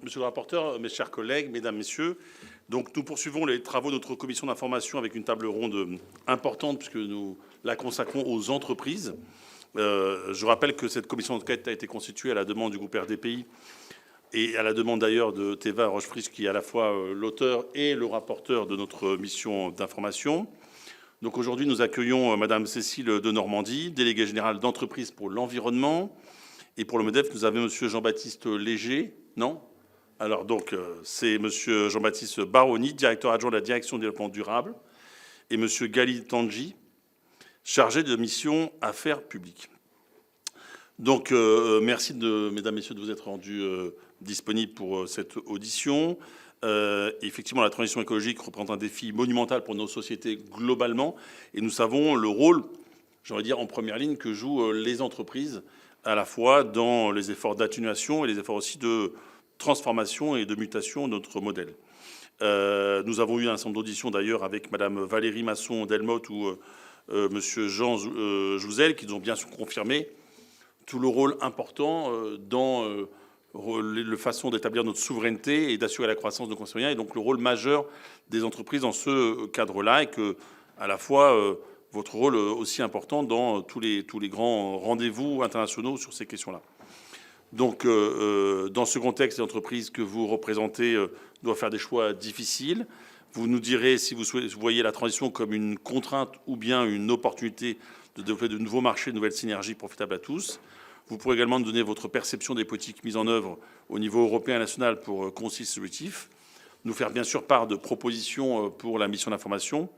Monsieur le rapporteur, mes chers collègues, mesdames, messieurs, donc nous poursuivons les travaux de notre commission d'information avec une table ronde importante puisque nous la consacrons aux entreprises. Je rappelle que cette commission d'enquête a été constituée à la demande du groupe RDPI et à la demande d'ailleurs de Teva Rochefritsch, qui est à la fois l'auteur et le rapporteur de notre mission d'information. Donc aujourd'hui, nous accueillons Madame Cécile de Normandie, déléguée générale d'entreprise pour l'environnement. Et pour le MEDEF, nous avons Monsieur Jean-Baptiste Léger. Non ? Alors donc, c'est Monsieur Jean-Baptiste Baroni, directeur adjoint de la direction du développement durable, et Monsieur Gali Tanji, chargé de mission affaires publiques. Donc, merci mesdames, messieurs, de vous être rendus disponibles pour cette audition. Effectivement, la transition écologique représente un défi monumental pour nos sociétés globalement. Et nous savons le rôle, j'aurais dire, en première ligne que jouent les entreprises, à la fois dans les efforts d'atténuation et les efforts aussi de transformation et de mutation de notre modèle. Nous avons eu un certain nombre d'auditions d'ailleurs avec Madame Valérie Masson-Delmotte ou Monsieur Jean Jouzel, qui nous ont bien confirmé tout le rôle important dans la façon d'établir notre souveraineté et d'assurer la croissance de nos concitoyens, et donc le rôle majeur des entreprises dans ce cadre-là, et que à la fois votre rôle aussi important dans tous les grands rendez-vous internationaux sur ces questions-là. Donc, dans ce contexte, les entreprises que vous représentez doivent faire des choix difficiles. Vous nous direz si vous voyez la transition comme une contrainte ou bien une opportunité de développer de nouveaux marchés, de nouvelles synergies profitables à tous. Vous pourrez également nous donner votre perception des politiques mises en œuvre au niveau européen et national pour Concilier Solutif. Nous faire bien sûr part de propositions pour la mission d'information.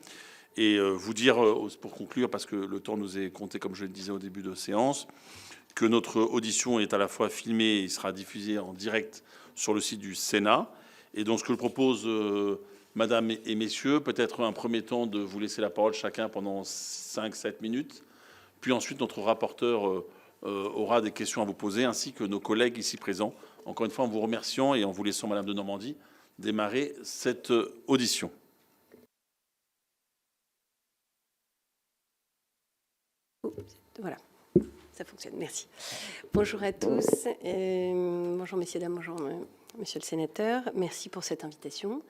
Et vous dire, pour conclure, parce que le temps nous est compté, comme je le disais au début de séance, que notre audition est à la fois filmée et sera diffusée en direct sur le site du Sénat. Et donc ce que je propose, Madame et Messieurs, peut-être un premier temps de vous laisser la parole chacun pendant 5-7 minutes. Puis ensuite, notre rapporteur aura des questions à vous poser, ainsi que nos collègues ici présents. Encore une fois, en vous remerciant et en vous laissant, Madame de Normandie, démarrer cette audition. Voilà, ça fonctionne, merci. Bonjour à tous, bonjour messieurs, dames, bonjour monsieur le sénateur, merci pour cette invitation.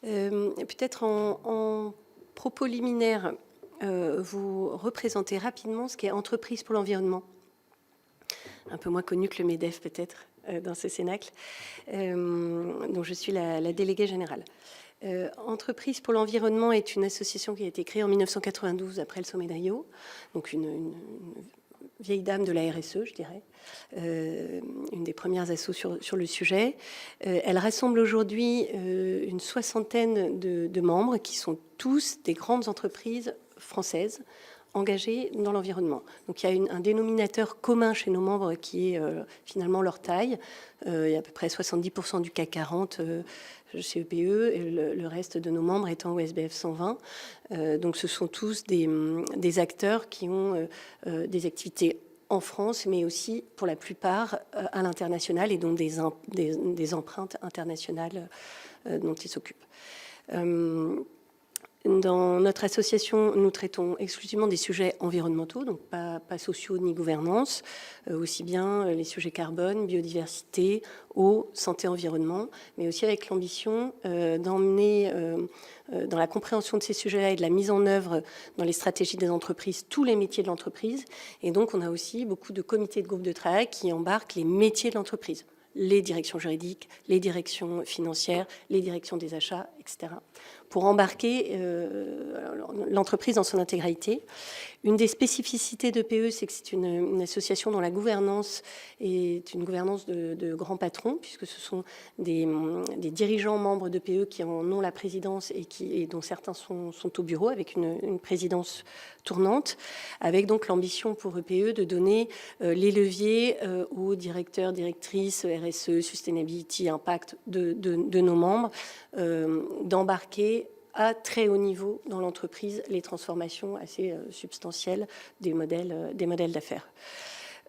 Peut-être en propos liminaire, vous représentez rapidement ce qu'est Entreprise pour l'environnement, un peu moins connu que le MEDEF peut-être dans ce cénacle, dont je suis la déléguée générale. Entreprise pour l'environnement est une association qui a été créée en 1992 après le sommet de Rio, donc une vieille dame de la RSE, je dirais, une des premières assos sur le sujet. Elle rassemble aujourd'hui une soixantaine de membres qui sont tous des grandes entreprises françaises engagées dans l'environnement. Donc il y a un dénominateur commun chez nos membres qui est finalement leur taille. Il y a à peu près 70% du CAC 40 chez EPE, et le reste de nos membres étant au SBF 120. Donc ce sont tous des acteurs qui ont des activités en France, mais aussi pour la plupart à l'international, et dont des empreintes internationales dont ils s'occupent. Dans notre association, nous traitons exclusivement des sujets environnementaux, donc pas sociaux ni gouvernance, aussi bien les sujets carbone, biodiversité, eau, santé, environnement, mais aussi avec l'ambition d'emmener dans la compréhension de ces sujets-là et de la mise en œuvre dans les stratégies des entreprises, tous les métiers de l'entreprise. Et donc, on a aussi beaucoup de comités de groupes de travail qui embarquent les métiers de l'entreprise, les directions juridiques, les directions financières, les directions des achats, etc., pour embarquer l'entreprise dans son intégralité. Une des spécificités d'EPE, c'est que c'est une association dont la gouvernance est une gouvernance de grands patrons, puisque ce sont des dirigeants membres d'EPE qui en ont la présidence et dont certains sont au bureau, avec une présidence tournante, avec donc l'ambition pour EPE de donner les leviers aux directeurs, directrices, RSE, Sustainability, Impact de nos membres, d'embarquer à très haut niveau dans l'entreprise les transformations assez substantielles des modèles d'affaires.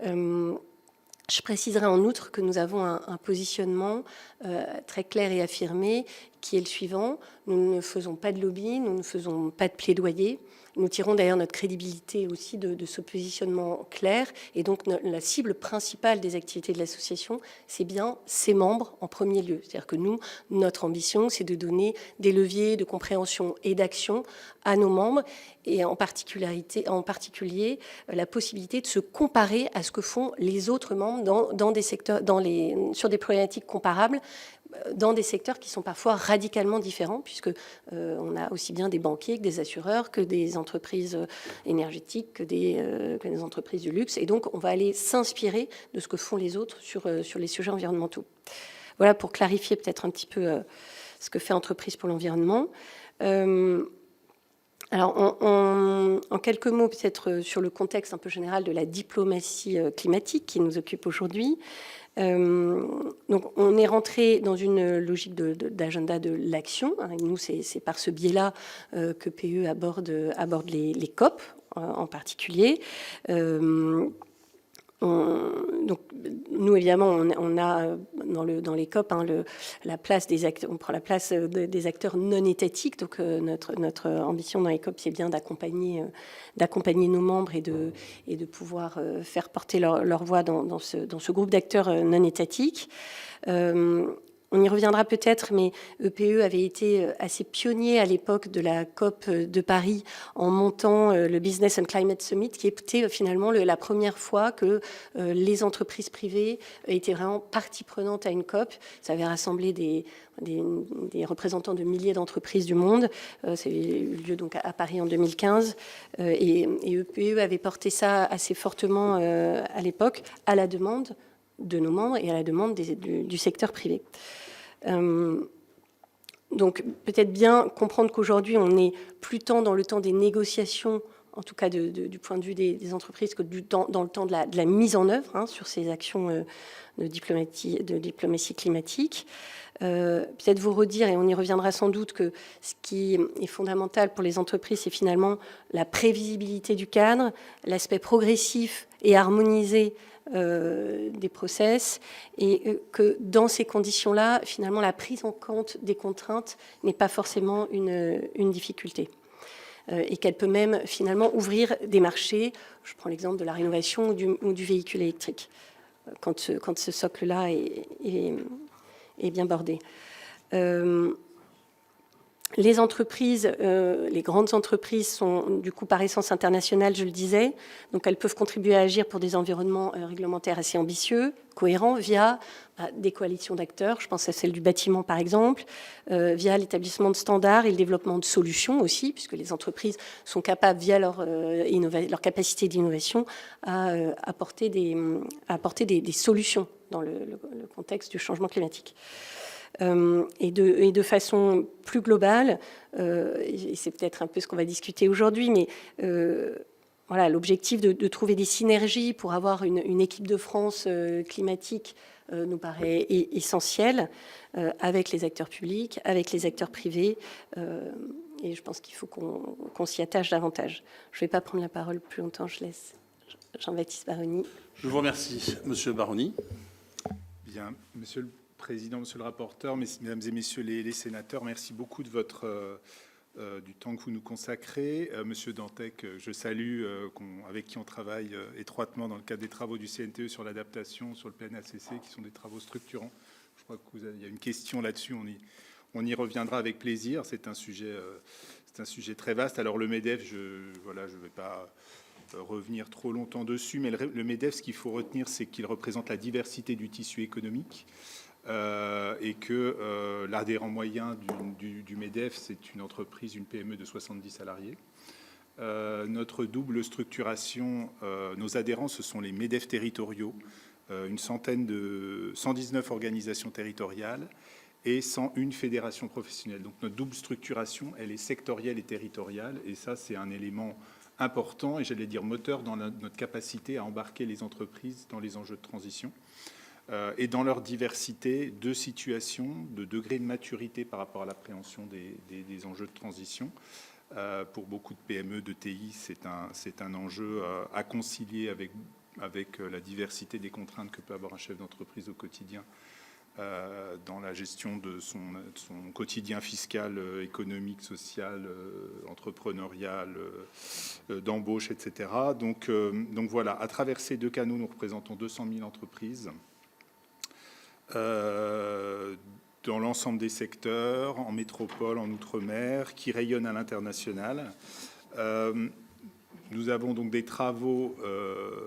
Je préciserai en outre que nous avons un positionnement très clair et affirmé qui est le suivant. Nous ne faisons pas de lobby, nous ne faisons pas de plaidoyer. nous tirons d'ailleurs notre crédibilité aussi de ce positionnement clair. Et donc, la cible principale des activités de l'association, c'est bien ses membres en premier lieu. C'est-à-dire que nous, notre ambition, c'est de donner des leviers de compréhension et d'action à nos membres, et en particulier la possibilité de se comparer à ce que font les autres membres dans des secteurs, sur des problématiques comparables, dans des secteurs qui sont parfois radicalement différents, puisque on a aussi bien des banquiers que des assureurs, que des entreprises énergétiques, que des entreprises du luxe. Et donc, on va aller s'inspirer de ce que font les autres sur les sujets environnementaux. Voilà pour clarifier peut-être un petit peu ce que fait Entreprises pour l'environnement. Alors, en quelques mots, peut-être sur le contexte un peu général de la diplomatie climatique qui nous occupe aujourd'hui. Donc, on est rentré dans une logique d'agenda de l'action. Et nous, c'est par ce biais-là que PE aborde les COP en particulier. Donc, nous, évidemment, on a dans les COP la place des acteurs, on prend la place des acteurs non étatiques. Donc, notre ambition dans les COP, c'est bien d'accompagner nos membres et de pouvoir faire porter leur voix dans ce groupe d'acteurs non étatiques. On y reviendra peut-être, mais EPE avait été assez pionnier à l'époque de la COP de Paris en montant le Business and Climate Summit, qui était finalement la première fois que les entreprises privées étaient vraiment partie prenante à une COP. Ça avait rassemblé des représentants de milliers d'entreprises du monde. Ça a eu lieu donc à Paris en 2015. Et EPE avait porté ça assez fortement à l'époque, à la demande de nos membres et à la demande du secteur privé. Donc peut-être bien comprendre qu'aujourd'hui on est plus tant dans le temps des négociations, en tout cas du point de vue des entreprises, que dans le temps de la mise en œuvre sur ces actions de diplomatie climatique. Peut-être vous redire, et on y reviendra sans doute, que ce qui est fondamental pour les entreprises, c'est finalement la prévisibilité du cadre, l'aspect progressif et harmonisé des process, et que dans ces conditions-là, finalement, la prise en compte des contraintes n'est pas forcément une difficulté. Et qu'elle peut même finalement ouvrir des marchés. Je prends l'exemple de la rénovation ou du véhicule électrique, quand ce socle-là est bien bordé. Les entreprises, les grandes entreprises sont du coup par essence internationales, je le disais, donc elles peuvent contribuer à agir pour des environnements réglementaires assez ambitieux, cohérents, via des coalitions d'acteurs, je pense à celle du bâtiment par exemple, via l'établissement de standards et le développement de solutions aussi, puisque les entreprises sont capables, via leur capacité d'innovation, à apporter des solutions dans le contexte du changement climatique. Et de façon plus globale, et c'est peut-être un peu ce qu'on va discuter aujourd'hui, mais voilà, l'objectif de trouver des synergies pour avoir une équipe de France climatique nous paraît essentiel, avec les acteurs publics, avec les acteurs privés, et je pense qu'il faut qu'on s'y attache davantage. Je ne vais pas prendre la parole plus longtemps, je laisse Jean-Baptiste Baroni. Je vous remercie, Monsieur Baroni. Bien, Monsieur le Président, Monsieur le rapporteur, Mesdames et Messieurs les sénateurs, merci beaucoup de du temps que vous nous consacrez. Monsieur Dantec, je salue, avec qui on travaille étroitement dans le cadre des travaux du CNTE sur l'adaptation, sur le PNACC, qui sont des travaux structurants. Je crois qu'il y a une question là-dessus, on y reviendra avec plaisir. C'est un sujet très vaste. Alors le MEDEF, je ne vais pas revenir trop longtemps dessus, mais le MEDEF, ce qu'il faut retenir, c'est qu'il représente la diversité du tissu économique. Et que l'adhérent moyen du MEDEF, c'est une entreprise, une PME de 70 salariés. Notre double structuration, nos adhérents, ce sont les MEDEF territoriaux, 119 organisations territoriales et 101 fédérations professionnelles. Donc notre double structuration, elle est sectorielle et territoriale, et ça, c'est un élément important, et j'allais dire moteur dans notre capacité à embarquer les entreprises dans les enjeux de transition. Et dans leur diversité de situations, de degrés de maturité par rapport à l'appréhension des enjeux de transition. Pour beaucoup de PME, de TI, c'est un enjeu à concilier avec la diversité des contraintes que peut avoir un chef d'entreprise au quotidien dans la gestion de son quotidien fiscal, économique, social, entrepreneurial, d'embauche, etc. Donc voilà, à travers ces deux canaux, nous représentons 200 000 entreprises dans l'ensemble des secteurs, en métropole, en outre-mer, qui rayonnent à l'international. Nous avons donc des travaux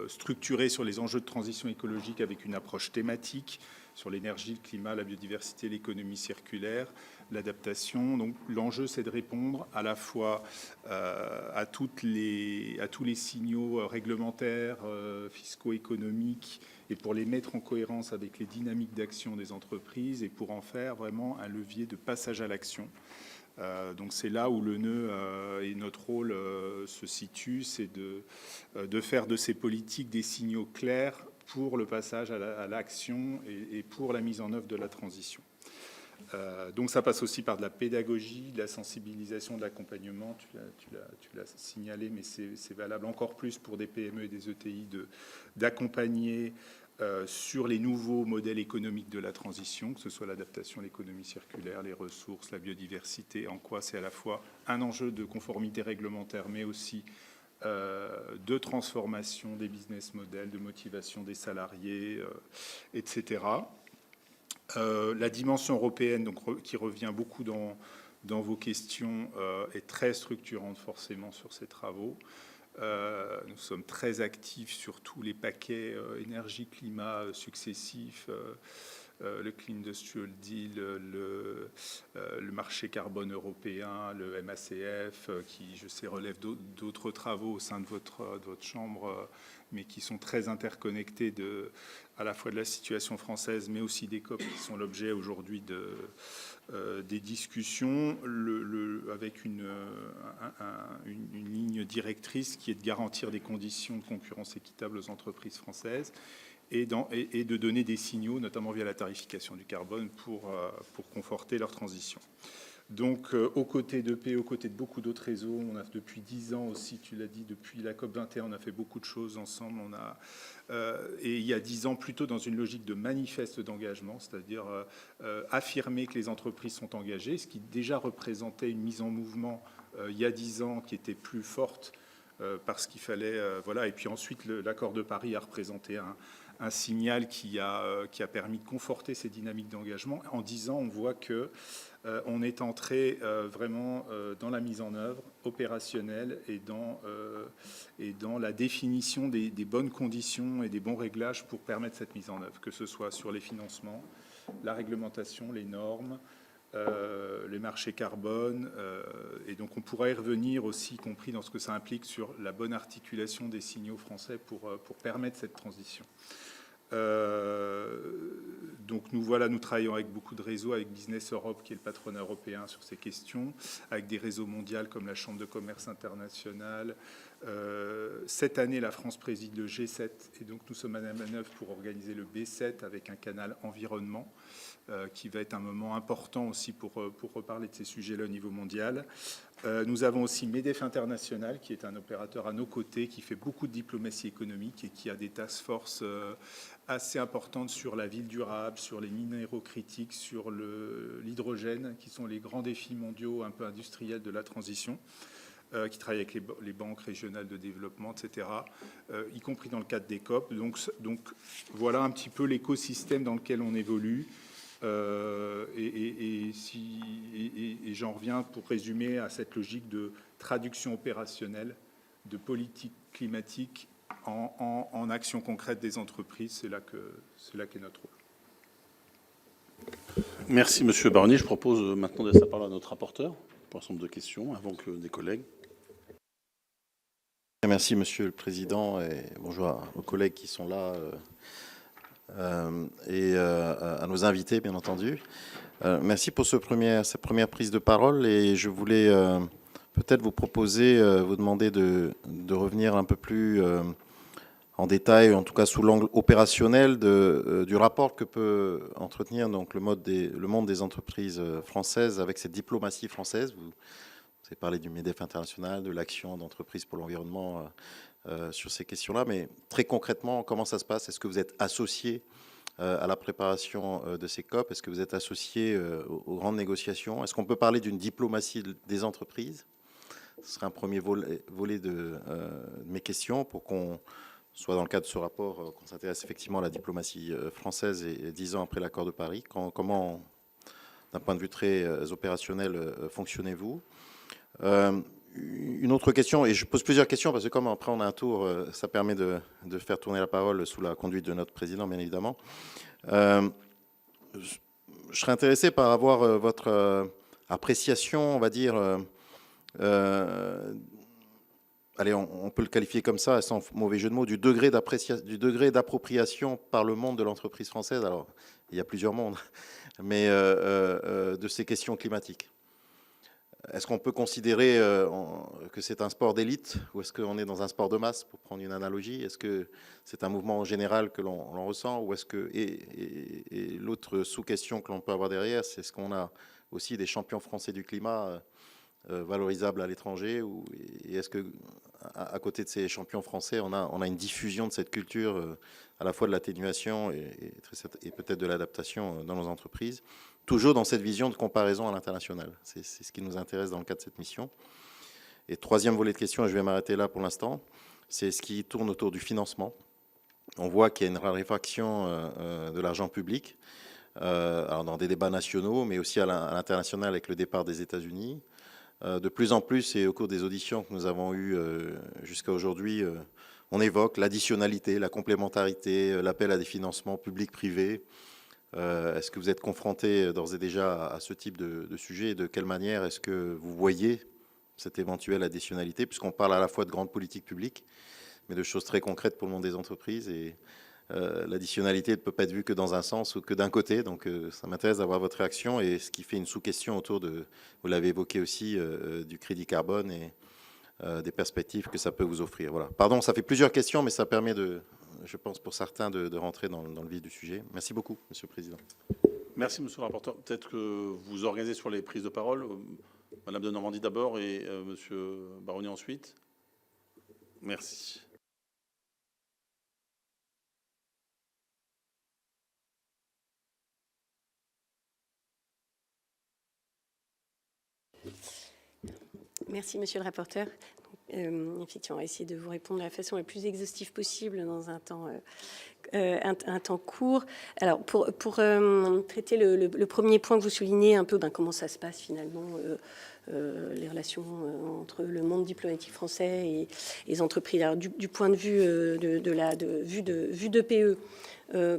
structurés sur les enjeux de transition écologique avec une approche thématique sur l'énergie, le climat, la biodiversité, l'économie circulaire, l'adaptation. Donc l'enjeu, c'est de répondre à la fois à tous les signaux réglementaires, fiscaux, économiques, et pour les mettre en cohérence avec les dynamiques d'action des entreprises et pour en faire vraiment un levier de passage à l'action. Donc c'est là où le nœud et notre rôle se situe, c'est de faire de ces politiques des signaux clairs pour le passage à l'action et pour la mise en œuvre de la transition. Donc ça passe aussi par de la pédagogie, de la sensibilisation, de l'accompagnement, tu l'as signalé, mais c'est valable encore plus pour des PME et des ETI d'accompagner sur les nouveaux modèles économiques de la transition, que ce soit l'adaptation à l'économie circulaire, les ressources, la biodiversité, en quoi c'est à la fois un enjeu de conformité réglementaire, mais aussi de transformation des business models, de motivation des salariés, etc. La dimension européenne, donc, qui revient beaucoup dans vos questions, est très structurante forcément sur ces travaux. Nous sommes très actifs sur tous les paquets énergie-climat successifs, le Clean Industrial Deal, le marché carbone européen, le MACF, qui, je sais, relève d'autres travaux au sein de votre Chambre, mais qui sont très interconnectés à la fois de la situation française, mais aussi des COP qui sont l'objet aujourd'hui des discussions, avec une ligne directrice qui est de garantir des conditions de concurrence équitables aux entreprises françaises et de donner des signaux, notamment via la tarification du carbone, pour conforter leur transition. Donc, aux côtés d'EP, aux côtés de beaucoup d'autres réseaux, on a depuis 10 ans aussi, tu l'as dit, depuis la COP21, on a fait beaucoup de choses ensemble. Et il y a 10 ans, plutôt dans une logique de manifeste d'engagement, c'est-à-dire affirmer que les entreprises sont engagées, ce qui déjà représentait une mise en mouvement il y a 10 ans qui était plus forte parce qu'il fallait... voilà. Et puis ensuite, l'accord de Paris a représenté un signal qui a permis de conforter ces dynamiques d'engagement. En 10 ans, on voit que on est entré vraiment dans la mise en œuvre opérationnelle et dans la définition des bonnes conditions et des bons réglages pour permettre cette mise en œuvre, que ce soit sur les financements, la réglementation, les normes, les marchés carbone. Et donc on pourra y revenir aussi, y compris dans ce que ça implique sur la bonne articulation des signaux français pour permettre cette transition. Donc nous travaillons avec beaucoup de réseaux, avec Business Europe qui est le patronat européen sur ces questions, avec des réseaux mondiaux comme la Chambre de commerce internationale. Cette année, la France préside le G7 et donc nous sommes à la manœuvre pour organiser le B7 avec un canal environnement qui va être un moment important aussi pour reparler de ces sujets-là au niveau mondial. Nous avons aussi MEDEF International, qui est un opérateur à nos côtés, qui fait beaucoup de diplomatie économique et qui a des task force assez importantes sur la ville durable, sur les minéraux critiques, sur l'hydrogène, qui sont les grands défis mondiaux un peu industriels de la transition, qui travaille avec les banques régionales de développement, etc., y compris dans le cadre des COP. Donc voilà un petit peu l'écosystème dans lequel on évolue. Et j'en reviens pour résumer à cette logique de traduction opérationnelle de politique climatique en action concrète des entreprises. C'est là qu'est notre rôle. Merci, Monsieur Barnier. Je propose maintenant de laisser la parole à notre rapporteur pour un certain nombre de questions avant que des collègues. Merci, Monsieur le Président, et bonjour aux collègues qui sont là. Et à nos invités, bien entendu. Merci pour cette première prise de parole. Et je voulais peut-être vous demander de revenir un peu plus en détail, en tout cas sous l'angle opérationnel du rapport que peut entretenir donc, le monde des entreprises françaises avec cette diplomatie française. Vous avez parlé du MEDEF international, de l'action d'entreprise pour l'environnement sur ces questions-là, mais très concrètement, comment ça se passe? Est-ce que vous êtes associé à la préparation de ces COP? Est-ce que vous êtes associé aux grandes négociations? Est-ce qu'on peut parler d'une diplomatie des entreprises? Ce serait un premier volet de mes questions pour qu'on soit dans le cadre de ce rapport, qu'on s'intéresse effectivement à la diplomatie française et 10 ans après l'accord de Paris. Comment, d'un point de vue très opérationnel, fonctionnez-vous? Une autre question, et je pose plusieurs questions parce que comme après on a un tour, ça permet de faire tourner la parole sous la conduite de notre président, bien évidemment. Je serais intéressé par avoir votre appréciation, on va dire, allez, on peut le qualifier comme ça, sans mauvais jeu de mots, du degré d'appropriation par le monde de l'entreprise française. Alors, il y a plusieurs mondes, mais de ces questions climatiques. Est-ce qu'on peut considérer que c'est un sport d'élite ou est-ce qu'on est dans un sport de masse, pour prendre une analogie? Est-ce que c'est un mouvement général que l'on ressent ou est-ce que et l'autre sous-question que l'on peut avoir derrière, c'est est-ce qu'on a aussi des champions français du climat valorisables à l'étranger et est-ce que à côté de ces champions français, on a une diffusion de cette culture à la fois de l'atténuation et peut-être de l'adaptation dans nos entreprises? Toujours dans cette vision de comparaison à l'international. C'est ce qui nous intéresse dans le cadre de cette mission. Et troisième volet de questions, et je vais m'arrêter là pour l'instant, c'est ce qui tourne autour du financement. On voit qu'il y a une raréfaction de l'argent public, alors dans des débats nationaux, mais aussi à l'international avec le départ des États-Unis. De plus en plus, et au cours des auditions que nous avons eues jusqu'à aujourd'hui, on évoque l'additionnalité, la complémentarité, l'appel à des financements publics-privés. Est-ce que vous êtes confronté d'ores et déjà à ce type de sujet et de quelle manière est-ce que vous voyez cette éventuelle additionnalité, puisqu'on parle à la fois de grandes politiques publiques, mais de choses très concrètes pour le monde des entreprises et l'additionnalité ne peut pas être vue que dans un sens ou que d'un côté, donc ça m'intéresse d'avoir votre réaction et ce qui fait une sous-question autour de, vous l'avez évoqué aussi, du crédit carbone et des perspectives que ça peut vous offrir. Voilà. Pardon, ça fait plusieurs questions, mais ça permet je pense pour certains de rentrer dans le vif du sujet. Merci beaucoup, Monsieur le Président. Merci, Monsieur le rapporteur. Peut-être que vous organisez sur les prises de parole. Madame de Normandie d'abord et Monsieur Baronnier ensuite. Merci. Merci, Monsieur le rapporteur. Effectivement, on va essayer de vous répondre de la façon la plus exhaustive possible dans un temps court. Alors, pour traiter le premier point que vous soulignez, un peu comment ça se passe finalement, les relations entre le monde diplomatique français et les entreprises. Alors, du point de vue vue d'EPE,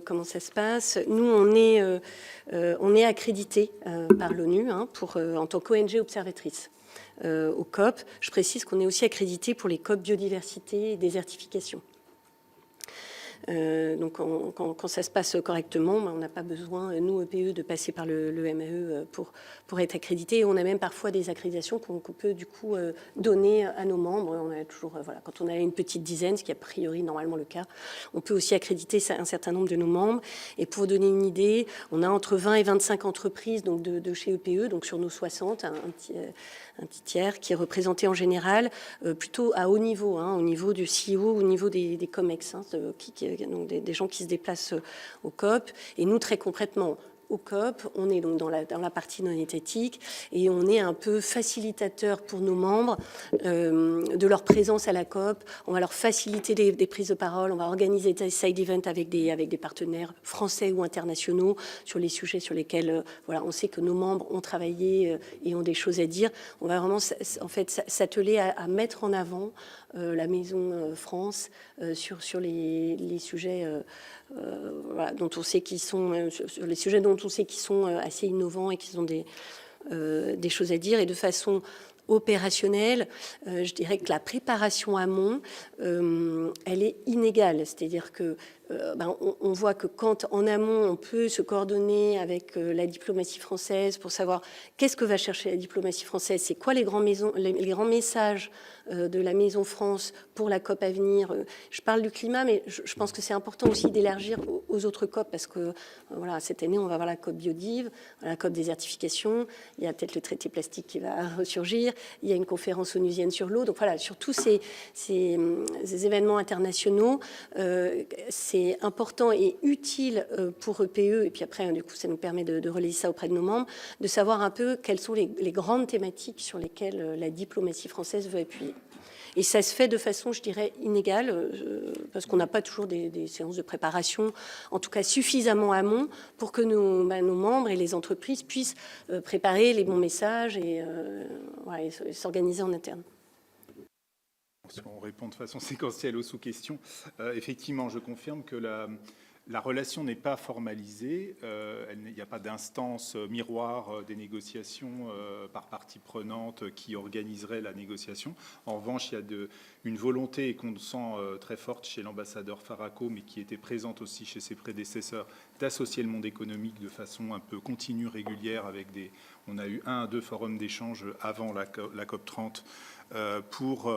comment ça se passe? Nous, on est accrédité par l'ONU en tant qu'ONG observatrice. Au COP. Je précise qu'on est aussi accrédité pour les COP biodiversité et désertification. Donc quand ça se passe correctement, on n'a pas besoin, nous, EPE, de passer par le MAE pour être accrédité. On a même parfois des accréditations qu'on peut du coup donner à nos membres. On a toujours, quand on a une petite dizaine, ce qui est a priori normalement le cas, on peut aussi accréditer un certain nombre de nos membres. Et pour donner une idée, on a entre 20 et 25 entreprises donc de chez EPE, donc sur nos 60, un petit tiers qui est représenté en général plutôt à haut niveau, au niveau du CEO, au niveau des COMEX, donc des gens qui se déplacent au COP. Et nous, très concrètement, au COP, on est donc dans la partie non étatique et on est un peu facilitateur pour nos membres de leur présence à la COP. On va leur faciliter des prises de parole, on va organiser des side events avec des partenaires français ou internationaux sur les sujets sur lesquels on sait que nos membres ont travaillé et ont des choses à dire. On va vraiment en fait s'atteler à mettre en avant la Maison France sur les sujets dont on sait qu'ils sont sur les sujets dont on sait qu'ils sont assez innovants et qu'ils ont des choses à dire. Et de façon opérationnelle, je dirais que la préparation amont, elle est inégale. C'est-à-dire que on voit que quand en amont on peut se coordonner avec la diplomatie française pour savoir qu'est-ce que va chercher la diplomatie française, c'est quoi les grands messages de la Maison France pour la COP à venir. Je parle du climat, mais je pense que c'est important aussi d'élargir aux autres COP parce que cette année on va avoir la COP biodive, la COP désertification, il y a peut-être le traité plastique qui va ressurgir, il y a une conférence onusienne sur l'eau. Donc voilà, sur tous ces événements internationaux, c'est c'est important et utile pour EPE, et puis après, du coup, ça nous permet de relayer ça auprès de nos membres, de savoir un peu quelles sont les grandes thématiques sur lesquelles la diplomatie française veut appuyer. Et ça se fait de façon, je dirais, inégale, parce qu'on n'a pas toujours des séances de préparation, en tout cas suffisamment amont, pour que nos membres et les entreprises puissent préparer les bons messages et s'organiser en interne. On répond de façon séquentielle aux sous-questions. Effectivement, je confirme que la relation n'est pas formalisée. Il n'y a pas d'instance miroir des négociations par partie prenante qui organiserait la négociation. En revanche, il y a une volonté et qu'on sent très forte chez l'ambassadeur Faraco, mais qui était présente aussi chez ses prédécesseurs, d'associer le monde économique de façon un peu continue, régulière. On a eu 1 à 2 forums d'échange avant la COP 30 pour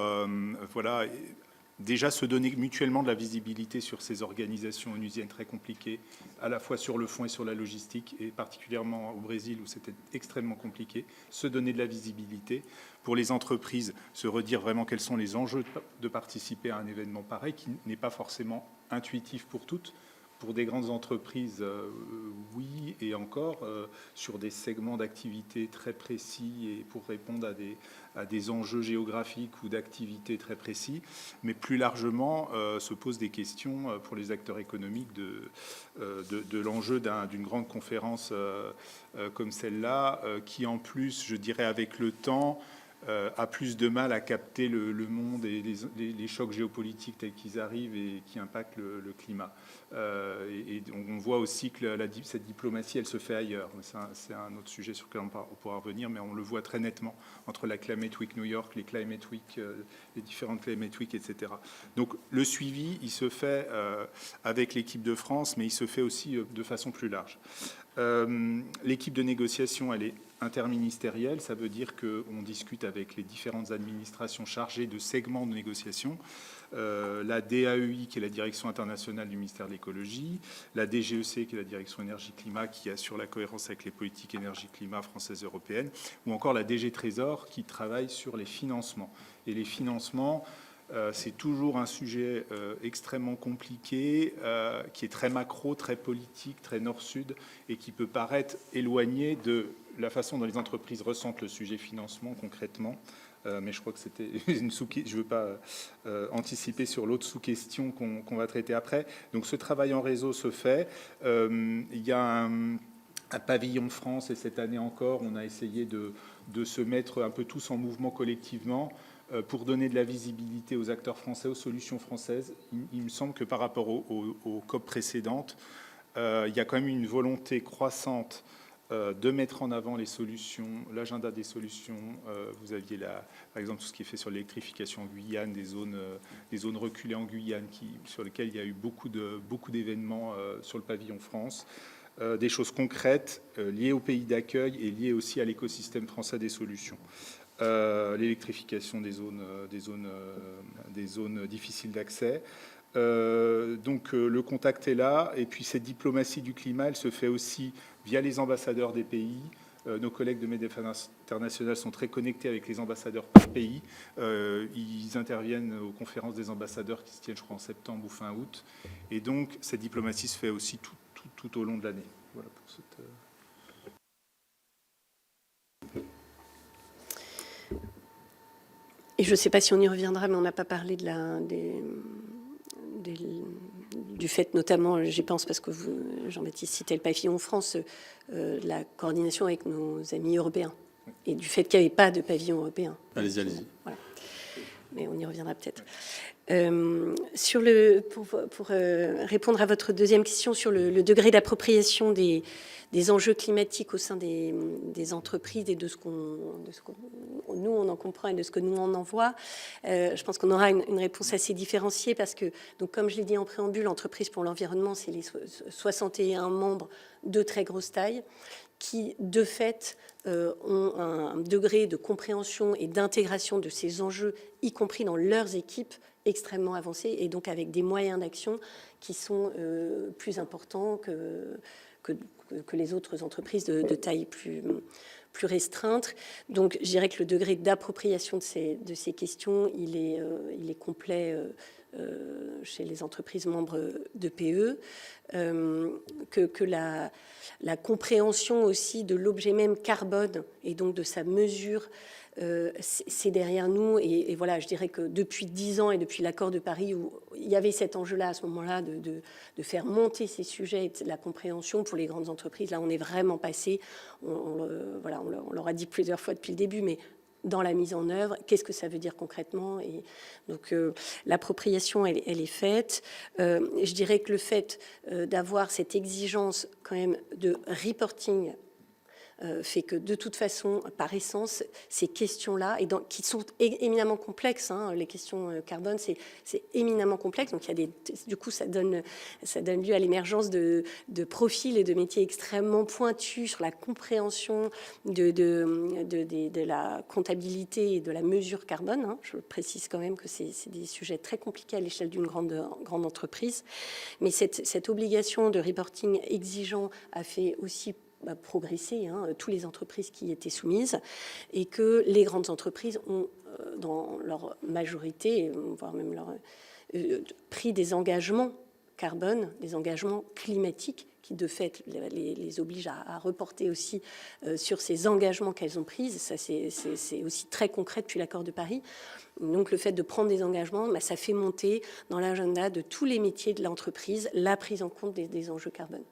déjà se donner mutuellement de la visibilité sur ces organisations onusiennes très compliquées, à la fois sur le fond et sur la logistique, et particulièrement au Brésil où c'était extrêmement compliqué, se donner de la visibilité. Pour les entreprises, se redire vraiment quels sont les enjeux de participer à un événement pareil, qui n'est pas forcément intuitif pour toutes. Pour des grandes entreprises, oui, et encore, sur des segments d'activité très précis et pour répondre à des enjeux géographiques ou d'activités très précis. Mais plus largement, se posent des questions pour les acteurs économiques de l'enjeu d'une grande conférence comme celle-là, qui en plus, je dirais, avec le temps, a plus de mal à capter le monde et les chocs géopolitiques tels qu'ils arrivent et qui impactent le climat. Et on voit aussi que cette diplomatie, elle se fait ailleurs. C'est un autre sujet sur lequel on pourra revenir, mais on le voit très nettement entre la Climate Week New York, les Climate Week, les différentes Climate Week, etc. Donc le suivi, il se fait avec l'équipe de France, mais il se fait aussi de façon plus large. L'équipe de négociation, elle est interministérielle, ça veut dire qu'on discute avec les différentes administrations chargées de segments de négociation, la DAEI, qui est la direction internationale du ministère de l'écologie, la DGEC, qui est la direction énergie-climat, qui assure la cohérence avec les politiques énergie-climat françaises et européennes, ou encore la DG Trésor, qui travaille sur les financements. Et les financements, c'est toujours un sujet extrêmement compliqué, qui est très macro, très politique, très nord-sud, et qui peut paraître éloigné de la façon dont les entreprises ressentent le sujet financement concrètement. Mais je crois que c'était une sous-question. Je ne veux pas anticiper sur l'autre sous-question qu'on va traiter après. Donc ce travail en réseau se fait. Il y a un pavillon France, et cette année encore, on a essayé de se mettre un peu tous en mouvement collectivement pour donner de la visibilité aux acteurs français, aux solutions françaises. Il me semble que par rapport aux COP précédentes, il y a quand même une volonté croissante de mettre en avant les solutions, l'agenda des solutions. Vous aviez par exemple tout ce qui est fait sur l'électrification en Guyane, des zones reculées en Guyane sur lesquelles il y a eu beaucoup d'événements sur le pavillon France. Des choses concrètes liées au pays d'accueil et liées aussi à l'écosystème français des solutions. L'électrification des zones difficiles d'accès. Donc le contact est là, et puis cette diplomatie du climat, elle se fait aussi via les ambassadeurs des pays. Nos collègues de MEDEF International sont très connectés avec les ambassadeurs par pays. Ils interviennent aux conférences des ambassadeurs qui se tiennent, je crois, en septembre ou fin août. Et donc cette diplomatie se fait aussi tout au long de l'année. Voilà pour cette... Et je ne sais pas si on y reviendra, mais on n'a pas parlé du fait, notamment, j'y pense parce que Jean-Baptiste citait le pavillon France, la coordination avec nos amis européens, et du fait qu'il n'y avait pas de pavillon européen. Allez-y. Voilà. Mais on y reviendra peut-être. Pour répondre à votre deuxième question sur le degré d'appropriation des enjeux climatiques au sein des entreprises et de ce qu'on nous on en comprend et de ce que nous on en voit, je pense qu'on aura une réponse assez différenciée parce que, donc, comme je l'ai dit en préambule, Entreprises pour l'environnement, c'est les 61 membres de très grosse taille qui, de fait, ont un degré de compréhension et d'intégration de ces enjeux, y compris dans leurs équipes, extrêmement avancé, et donc avec des moyens d'action qui sont plus importants que les autres entreprises de taille plus restreinte. Donc, je dirais que le degré d'appropriation de ces questions, il est complet chez les entreprises membres d'EPE, que la compréhension aussi de l'objet même carbone et donc de sa mesure, c'est derrière nous. Et voilà, je dirais que depuis 10 ans et depuis l'accord de Paris, où il y avait cet enjeu-là à ce moment-là de faire monter ces sujets et de la compréhension pour les grandes entreprises, là on est vraiment passé, on l'aura dit plusieurs fois depuis le début, mais dans la mise en œuvre, qu'est-ce que ça veut dire concrètement? Et donc l'appropriation, elle est faite. Je dirais que le fait d'avoir cette exigence quand même de reporting fait que de toute façon, par essence, ces questions-là, qui sont éminemment complexes, hein, les questions carbone, c'est éminemment complexe. Donc du coup, ça donne lieu à l'émergence de profils et de métiers extrêmement pointus sur la compréhension de la comptabilité et de la mesure carbone. Hein. Je précise quand même que c'est des sujets très compliqués à l'échelle d'une grande entreprise. Mais cette obligation de reporting exigeant a fait aussi progresser, hein, toutes les entreprises qui y étaient soumises, et que les grandes entreprises ont, dans leur majorité, voire même pris des engagements carbone, des engagements climatiques qui, de fait, les obligent à reporter aussi sur ces engagements qu'elles ont pris. Ça, c'est aussi très concret depuis l'accord de Paris. Donc, le fait de prendre des engagements, ça fait monter dans l'agenda de tous les métiers de l'entreprise la prise en compte des enjeux carbone.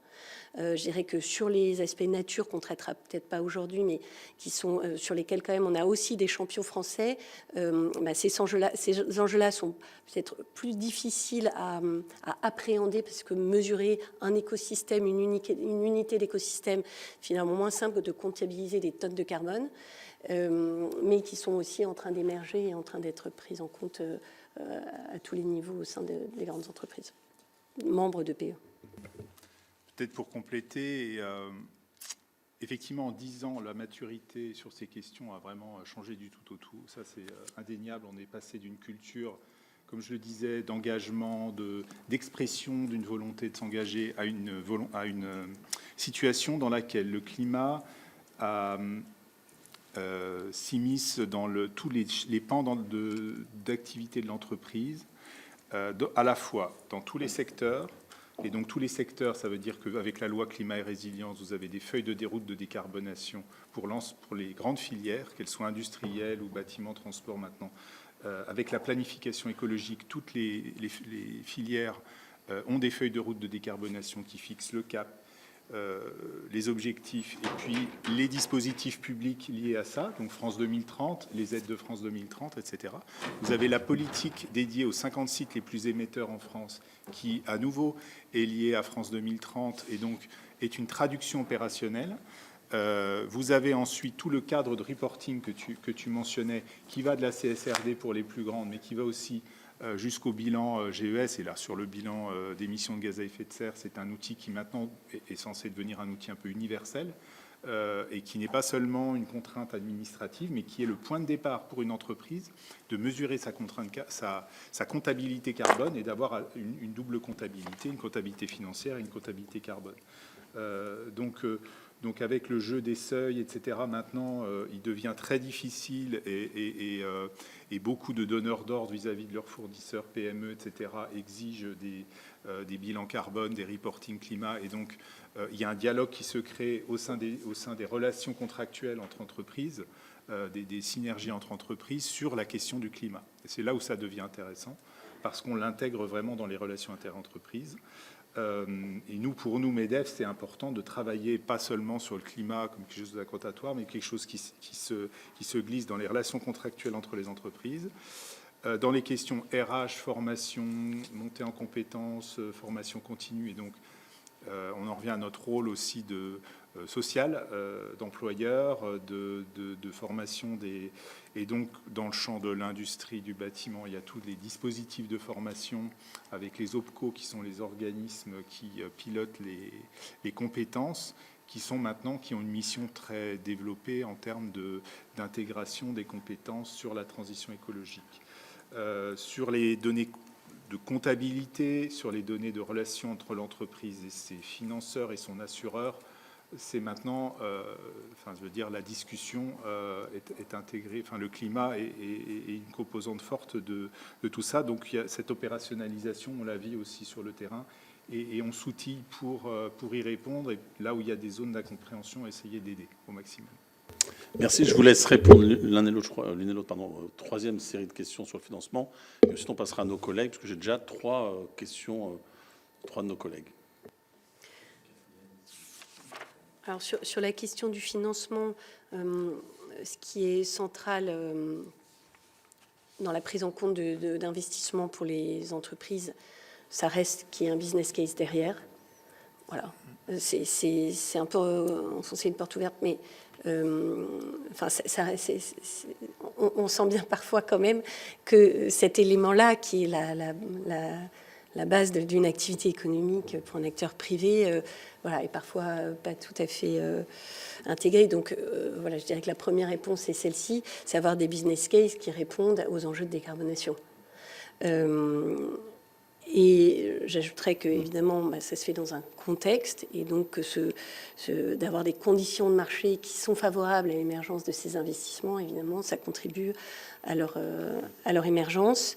Je dirais que sur les aspects nature qu'on ne traitera peut-être pas aujourd'hui, mais qui sont sur lesquels quand même on a aussi des champions français, ces enjeux-là sont peut-être plus difficiles à appréhender parce que mesurer un écosystème, une unité d'écosystème, finalement moins simple que de comptabiliser des tonnes de carbone, mais qui sont aussi en train d'émerger et en train d'être prises en compte à tous les niveaux au sein des grandes entreprises, membres de PE. Peut-être pour compléter, effectivement, en 10 ans, la maturité sur ces questions a vraiment changé du tout au tout. Ça, c'est indéniable. On est passé d'une culture, comme je le disais, d'engagement, d'expression d'une volonté de s'engager à une situation dans laquelle le climat s'immisce dans tous les pans d'activité de l'entreprise, à la fois dans tous les secteurs. Et donc tous les secteurs, ça veut dire qu'avec la loi climat et résilience, vous avez des feuilles de déroute de décarbonation pour les grandes filières, qu'elles soient industrielles ou bâtiments, transport maintenant. Avec la planification écologique, toutes les filières ont des feuilles de route de décarbonation qui fixent le cap, les objectifs et puis les dispositifs publics liés à ça, donc France 2030, les aides de France 2030, etc. Vous avez la politique dédiée aux 50 sites les plus émetteurs en France qui, à nouveau, est liée à France 2030 et donc est une traduction opérationnelle. Vous avez ensuite tout le cadre de reporting que tu mentionnais qui va de la CSRD pour les plus grandes, mais qui va aussi jusqu'au bilan GES. Et là, sur le bilan d'émissions de gaz à effet de serre, c'est un outil qui maintenant est censé devenir un outil un peu universel et qui n'est pas seulement une contrainte administrative, mais qui est le point de départ pour une entreprise de mesurer sa comptabilité carbone et d'avoir une double comptabilité, une comptabilité financière et une comptabilité carbone. Donc avec le jeu des seuils, etc., maintenant, il devient très difficile et beaucoup de donneurs d'ordre vis-à-vis de leurs fournisseurs, PME, etc., exigent des bilans carbone, des reporting climat. Et donc, il y a un dialogue qui se crée au sein des relations contractuelles entre entreprises, des synergies entre entreprises sur la question du climat. Et c'est là où ça devient intéressant, parce qu'on l'intègre vraiment dans les relations interentreprises. Et pour nous, MEDEF, c'est important de travailler pas seulement sur le climat comme quelque chose d'accotatoire, mais quelque chose qui se glisse dans les relations contractuelles entre les entreprises. Dans les questions RH, formation, montée en compétences, formation continue. Et donc, on en revient à notre rôle aussi social, d'employeur, de formation et donc, dans le champ de l'industrie, du bâtiment, il y a tous les dispositifs de formation avec les OPCO, qui sont les organismes qui pilotent les compétences, qui ont une mission très développée en termes d'intégration des compétences sur la transition écologique. Sur les données de comptabilité, sur les données de relation entre l'entreprise et ses financeurs et son assureur, c'est maintenant, je veux dire, la discussion est intégrée, le climat est une composante forte de tout ça. Donc il y a cette opérationnalisation, on la vit aussi sur le terrain, et on s'outille pour y répondre, et là où il y a des zones d'incompréhension, essayer d'aider au maximum. Merci. Je vous laisse répondre l'un et l'autre, troisième série de questions sur le financement. Et ensuite, on passera à nos collègues, parce que j'ai déjà trois questions, trois de nos collègues. Alors sur la question du financement, ce qui est central dans la prise en compte d'investissements pour les entreprises, ça reste qu'il y ait un business case derrière. Voilà. C'est un peu enfoncer une porte ouverte, mais on sent bien parfois quand même que cet élément-là, qui est la base d'une activité économique pour un acteur privé, est parfois pas tout à fait intégré. Donc, je dirais que la première réponse est celle-ci, c'est avoir des business cases qui répondent aux enjeux de décarbonation. Et j'ajouterais que, évidemment, ça se fait dans un contexte, et donc d'avoir des conditions de marché qui sont favorables à l'émergence de ces investissements, évidemment, ça contribue à leur émergence.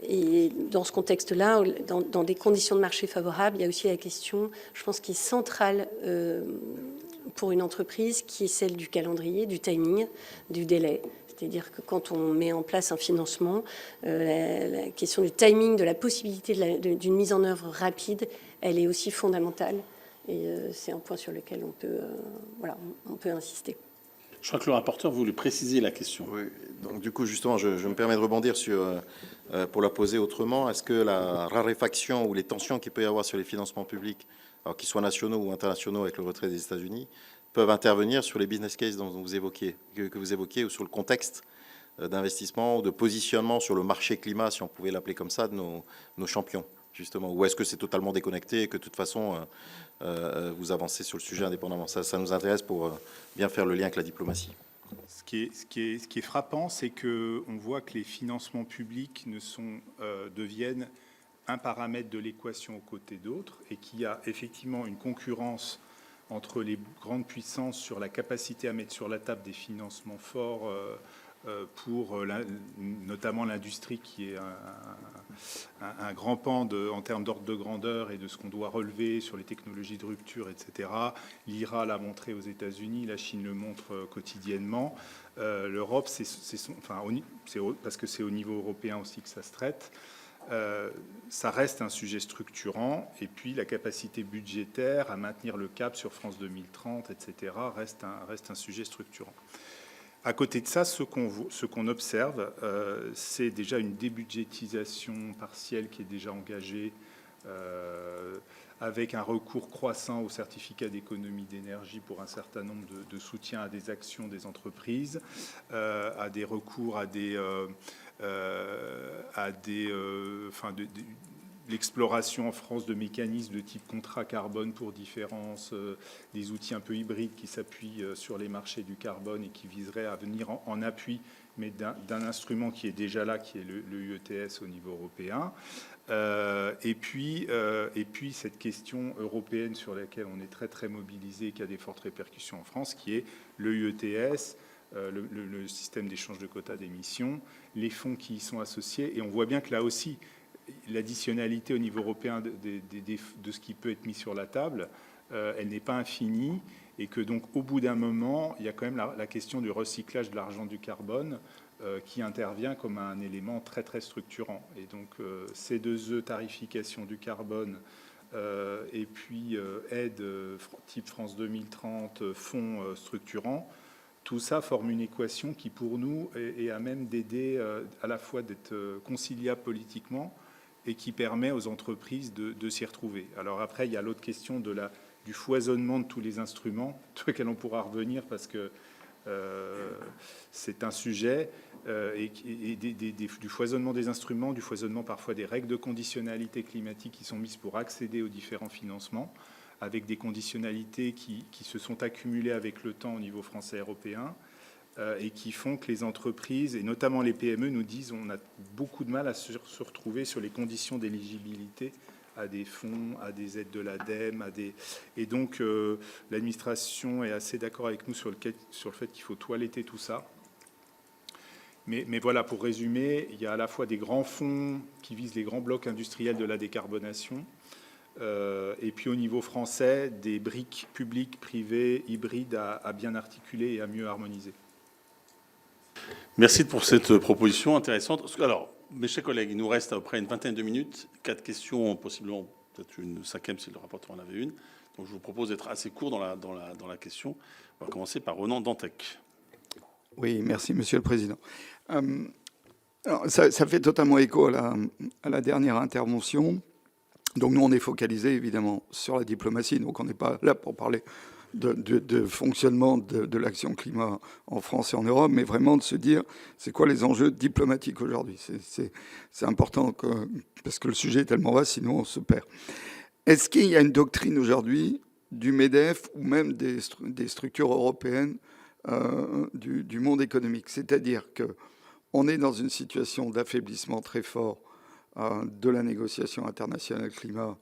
Et dans ce contexte-là, dans des conditions de marché favorables, il y a aussi la question, je pense, qui est centrale pour une entreprise, qui est celle du calendrier, du timing, du délai. C'est-à-dire que quand on met en place un financement, la question du timing, de la possibilité d'une mise en œuvre rapide, elle est aussi fondamentale. Et c'est un point sur lequel on peut insister. Je crois que le rapporteur voulait préciser la question. Oui, donc du coup, justement, je me permets de rebondir pour la poser autrement. Est-ce que la raréfaction ou les tensions qu'il peut y avoir sur les financements publics, alors qu'ils soient nationaux ou internationaux avec le retrait des États-Unis, peuvent intervenir sur les business cases dont vous évoquiez, que vous évoquiez, ou sur le contexte d'investissement ou de positionnement sur le marché climat, si on pouvait l'appeler comme ça, de nos champions, justement? Ou est-ce que c'est totalement déconnecté et que de toute façon, vous avancez sur le sujet indépendamment? Ça nous intéresse pour bien faire le lien avec la diplomatie. Ce qui est frappant, c'est qu'on voit que les financements publics deviennent un paramètre de l'équation aux côtés d'autres, et qu'il y a effectivement une concurrence entre les grandes puissances sur la capacité à mettre sur la table des financements forts pour notamment l'industrie, qui est un grand pan en termes d'ordre de grandeur et de ce qu'on doit relever sur les technologies de rupture, etc. L'IRA l'a montré aux États-Unis, la Chine le montre quotidiennement. L'Europe, parce que c'est au niveau européen aussi que ça se traite. Ça reste un sujet structurant, et puis la capacité budgétaire à maintenir le cap sur France 2030, etc., reste un sujet structurant. À côté de ça, ce qu'on observe, c'est déjà une débudgétisation partielle qui est déjà engagée, avec un recours croissant aux certificats d'économie d'énergie pour un certain nombre de soutiens à des actions des entreprises, à des recours à l'exploration en France de mécanismes de type contrat carbone pour différence, des outils un peu hybrides qui s'appuient sur les marchés du carbone et qui viseraient à venir en appui, mais d'un instrument qui est déjà là, qui est le UETS au niveau européen. Et puis cette question européenne sur laquelle on est très très mobilisé et qui a des fortes répercussions en France, qui est le UETS, le système d'échange de quotas d'émissions, les fonds qui y sont associés. Et on voit bien que là aussi, l'additionnalité au niveau européen de ce qui peut être mis sur la table, elle n'est pas infinie, et que donc au bout d'un moment, il y a quand même la question du recyclage de l'argent du carbone qui intervient comme un élément très très structurant. Et donc ces deux E, tarification du carbone et puis aide type France 2030, fonds structurants, tout ça forme une équation qui pour nous est à même d'aider à la fois d'être conciliable politiquement et qui permet aux entreprises de s'y retrouver. Alors après, il y a l'autre question du foisonnement de tous les instruments, sur lesquels on pourra revenir parce que c'est un sujet, du foisonnement des instruments, du foisonnement parfois des règles de conditionnalité climatique qui sont mises pour accéder aux différents financements, avec des conditionnalités qui se sont accumulées avec le temps au niveau français et européen, et qui font que les entreprises, et notamment les PME, nous disent on a beaucoup de mal à se retrouver sur les conditions d'éligibilité à des fonds, à des aides de l'ADEME, et donc l'administration est assez d'accord avec nous sur le fait qu'il faut toiletter tout ça. Mais voilà, pour résumer, il y a à la fois des grands fonds qui visent les grands blocs industriels de la décarbonation, et puis au niveau français, des briques publiques, privées, hybrides à bien articuler et à mieux harmoniser. Merci pour cette proposition intéressante. Alors, mes chers collègues, il nous reste à peu près une vingtaine de minutes. 4 questions, possiblement peut-être une cinquième si le rapporteur en avait une. Donc je vous propose d'être assez court dans la question. On va commencer par Ronan Dantec. Oui, merci Monsieur le Président. Alors, ça fait totalement écho à la dernière intervention. Donc nous, on est focalisé évidemment sur la diplomatie. Donc on n'est pas là pour parler de fonctionnement de l'action climat en France et en Europe, mais vraiment de se dire c'est quoi les enjeux diplomatiques aujourd'hui. C'est important parce que le sujet est tellement vaste, sinon on se perd. Est-ce qu'il y a une doctrine aujourd'hui du MEDEF ou même des structures européennes du monde économique? C'est-à-dire qu'on est dans une situation d'affaiblissement très fort de la négociation internationale climat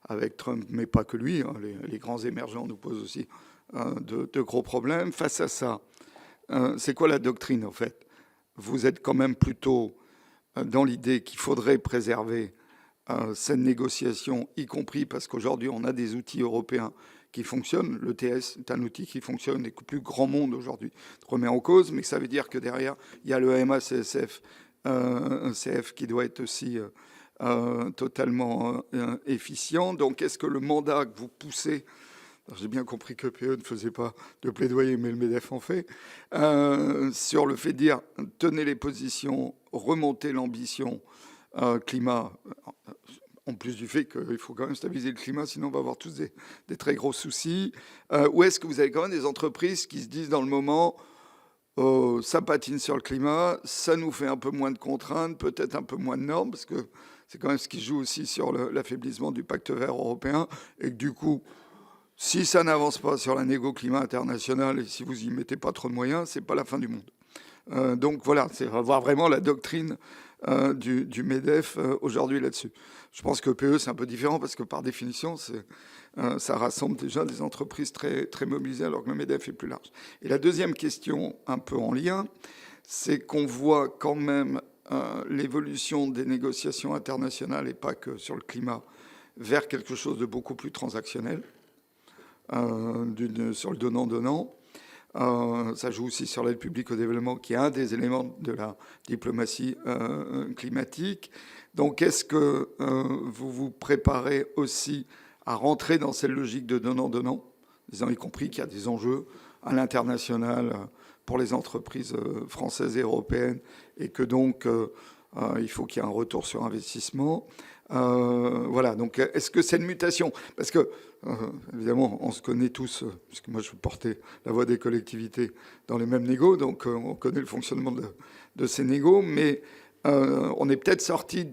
avec Trump, mais pas que lui. Les grands émergents nous posent aussi de gros problèmes. Face à ça, c'est quoi la doctrine en fait? Vous êtes quand même plutôt dans l'idée qu'il faudrait préserver cette négociation, y compris parce qu'aujourd'hui on a des outils européens qui fonctionnent. L'ETS est un outil qui fonctionne et que plus grand monde aujourd'hui remet en cause, mais ça veut dire que derrière il y a le MACSF, CF qui doit être aussi totalement efficient. Donc, est-ce que le mandat que vous poussez, j'ai bien compris que PE ne faisait pas de plaidoyer, mais le MEDEF en fait, sur le fait de dire tenez les positions, remontez l'ambition climat, en plus du fait qu'il faut quand même stabiliser le climat, sinon on va avoir tous des très gros soucis, ou est-ce que vous avez quand même des entreprises qui se disent dans le moment ça patine sur le climat, ça nous fait un peu moins de contraintes, peut-être un peu moins de normes, parce que c'est quand même ce qui joue aussi sur l'affaiblissement du pacte vert européen, et que du coup, si ça n'avance pas sur la négo climat internationale, et si vous y mettez pas trop de moyens, c'est pas la fin du monde. Donc voilà, c'est voir vraiment la doctrine du MEDEF aujourd'hui là-dessus. Je pense que PE, c'est un peu différent, parce que par définition, ça rassemble déjà des entreprises très, très mobilisées, alors que le MEDEF est plus large. Et la deuxième question, un peu en lien, c'est qu'on voit quand même l'évolution des négociations internationales, et pas que sur le climat, vers quelque chose de beaucoup plus transactionnel, sur le donnant-donnant. Ça joue aussi sur l'aide publique au développement, qui est un des éléments de la diplomatie climatique. Donc, est-ce que vous vous préparez aussi à rentrer dans cette logique de donnant-donnant, disant y compris qu'il y a des enjeux à l'international pour les entreprises françaises et européennes, et que donc il faut qu'il y ait un retour sur investissement. Voilà, donc est-ce que c'est une mutation? Parce que, évidemment, on se connaît tous, puisque moi je portais la voix des collectivités dans les mêmes négos, donc on connaît le fonctionnement de ces négos, mais on est peut-être sorti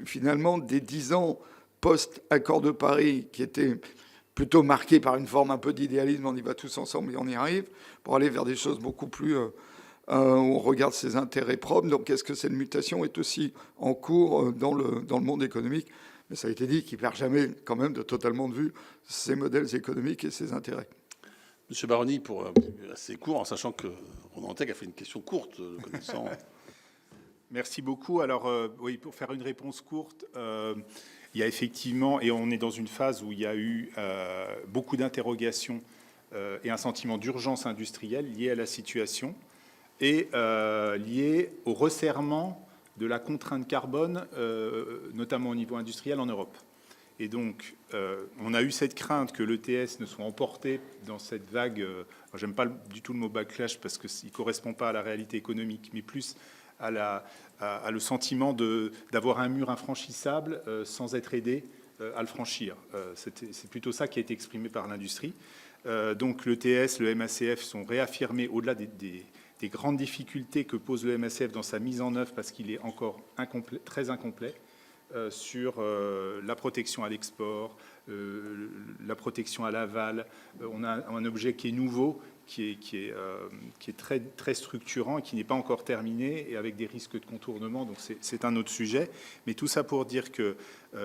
finalement des 10 ans post-accord de Paris, qui étaient plutôt marqués par une forme un peu d'idéalisme, on y va tous ensemble et on y arrive, pour aller vers des choses beaucoup plus où on regarde ses intérêts propres. Donc est-ce que cette mutation est aussi en cours dans le monde économique? Mais ça a été dit qu'il ne perd jamais quand même de totalement de vue ses modèles économiques et ses intérêts. Monsieur Baroni, pour assez court, en sachant que Ronan Dantec a fait une question courte, le connaissant. Merci beaucoup. Alors, oui, pour faire une réponse courte, il y a effectivement, et on est dans une phase où il y a eu beaucoup d'interrogations et un sentiment d'urgence industrielle lié à la situation et lié au resserrement de la contrainte carbone, notamment au niveau industriel en Europe. Et donc, on a eu cette crainte que l'ETS ne soit emporté dans cette vague, j'aime pas du tout le mot backlash parce qu'il ne correspond pas à la réalité économique, mais plus à le sentiment d'avoir un mur infranchissable sans être aidé à le franchir. C'est plutôt ça qui a été exprimé par l'industrie. Donc l'ETS, le MACF sont réaffirmés au-delà des grandes difficultés que pose le MACF dans sa mise en œuvre parce qu'il est encore très incomplet sur la protection à l'export, la protection à l'aval. On a un objet qui est nouveau, qui est très, très structurant et qui n'est pas encore terminé et avec des risques de contournement. Donc c'est un autre sujet. Mais tout ça pour dire que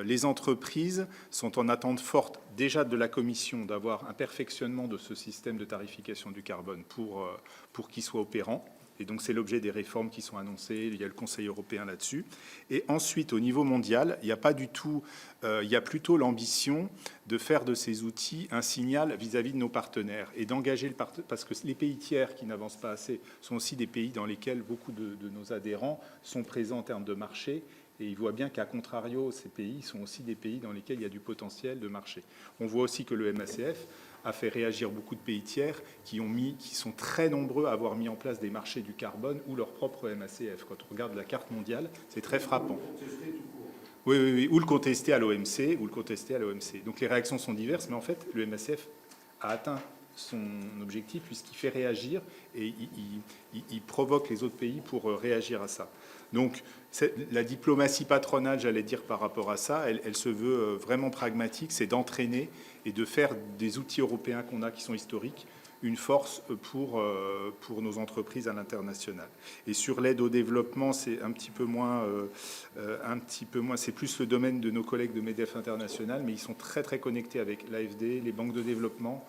les entreprises sont en attente forte déjà de la Commission d'avoir un perfectionnement de ce système de tarification du carbone pour qu'il soit opérant. Et donc, c'est l'objet des réformes qui sont annoncées. Il y a le Conseil européen là-dessus. Et ensuite, au niveau mondial, il n'y a pas du tout, il y a plutôt l'ambition de faire de ces outils un signal vis-à-vis de nos partenaires et d'engager le partenaire, parce que les pays tiers qui n'avancent pas assez sont aussi des pays dans lesquels beaucoup de nos adhérents sont présents en termes de marché. Et ils voient bien qu'à contrario, ces pays sont aussi des pays dans lesquels il y a du potentiel de marché. On voit aussi que le MACF a fait réagir beaucoup de pays tiers qui sont très nombreux à avoir mis en place des marchés du carbone ou leur propre MACF. Quand on regarde la carte mondiale, c'est très frappant. Oui, ou le contester à l'OMC, Donc les réactions sont diverses, mais en fait, le MACF a atteint son objectif puisqu'il fait réagir et il provoque les autres pays pour réagir à ça. Donc la diplomatie patronale, j'allais dire, par rapport à ça, elle se veut vraiment pragmatique, c'est d'entraîner et de faire des outils européens qu'on a, qui sont historiques, une force pour nos entreprises à l'international. Et sur l'aide au développement, c'est un petit peu moins, c'est plus le domaine de nos collègues de MEDEF International, mais ils sont très très connectés avec l'AFD, les banques de développement,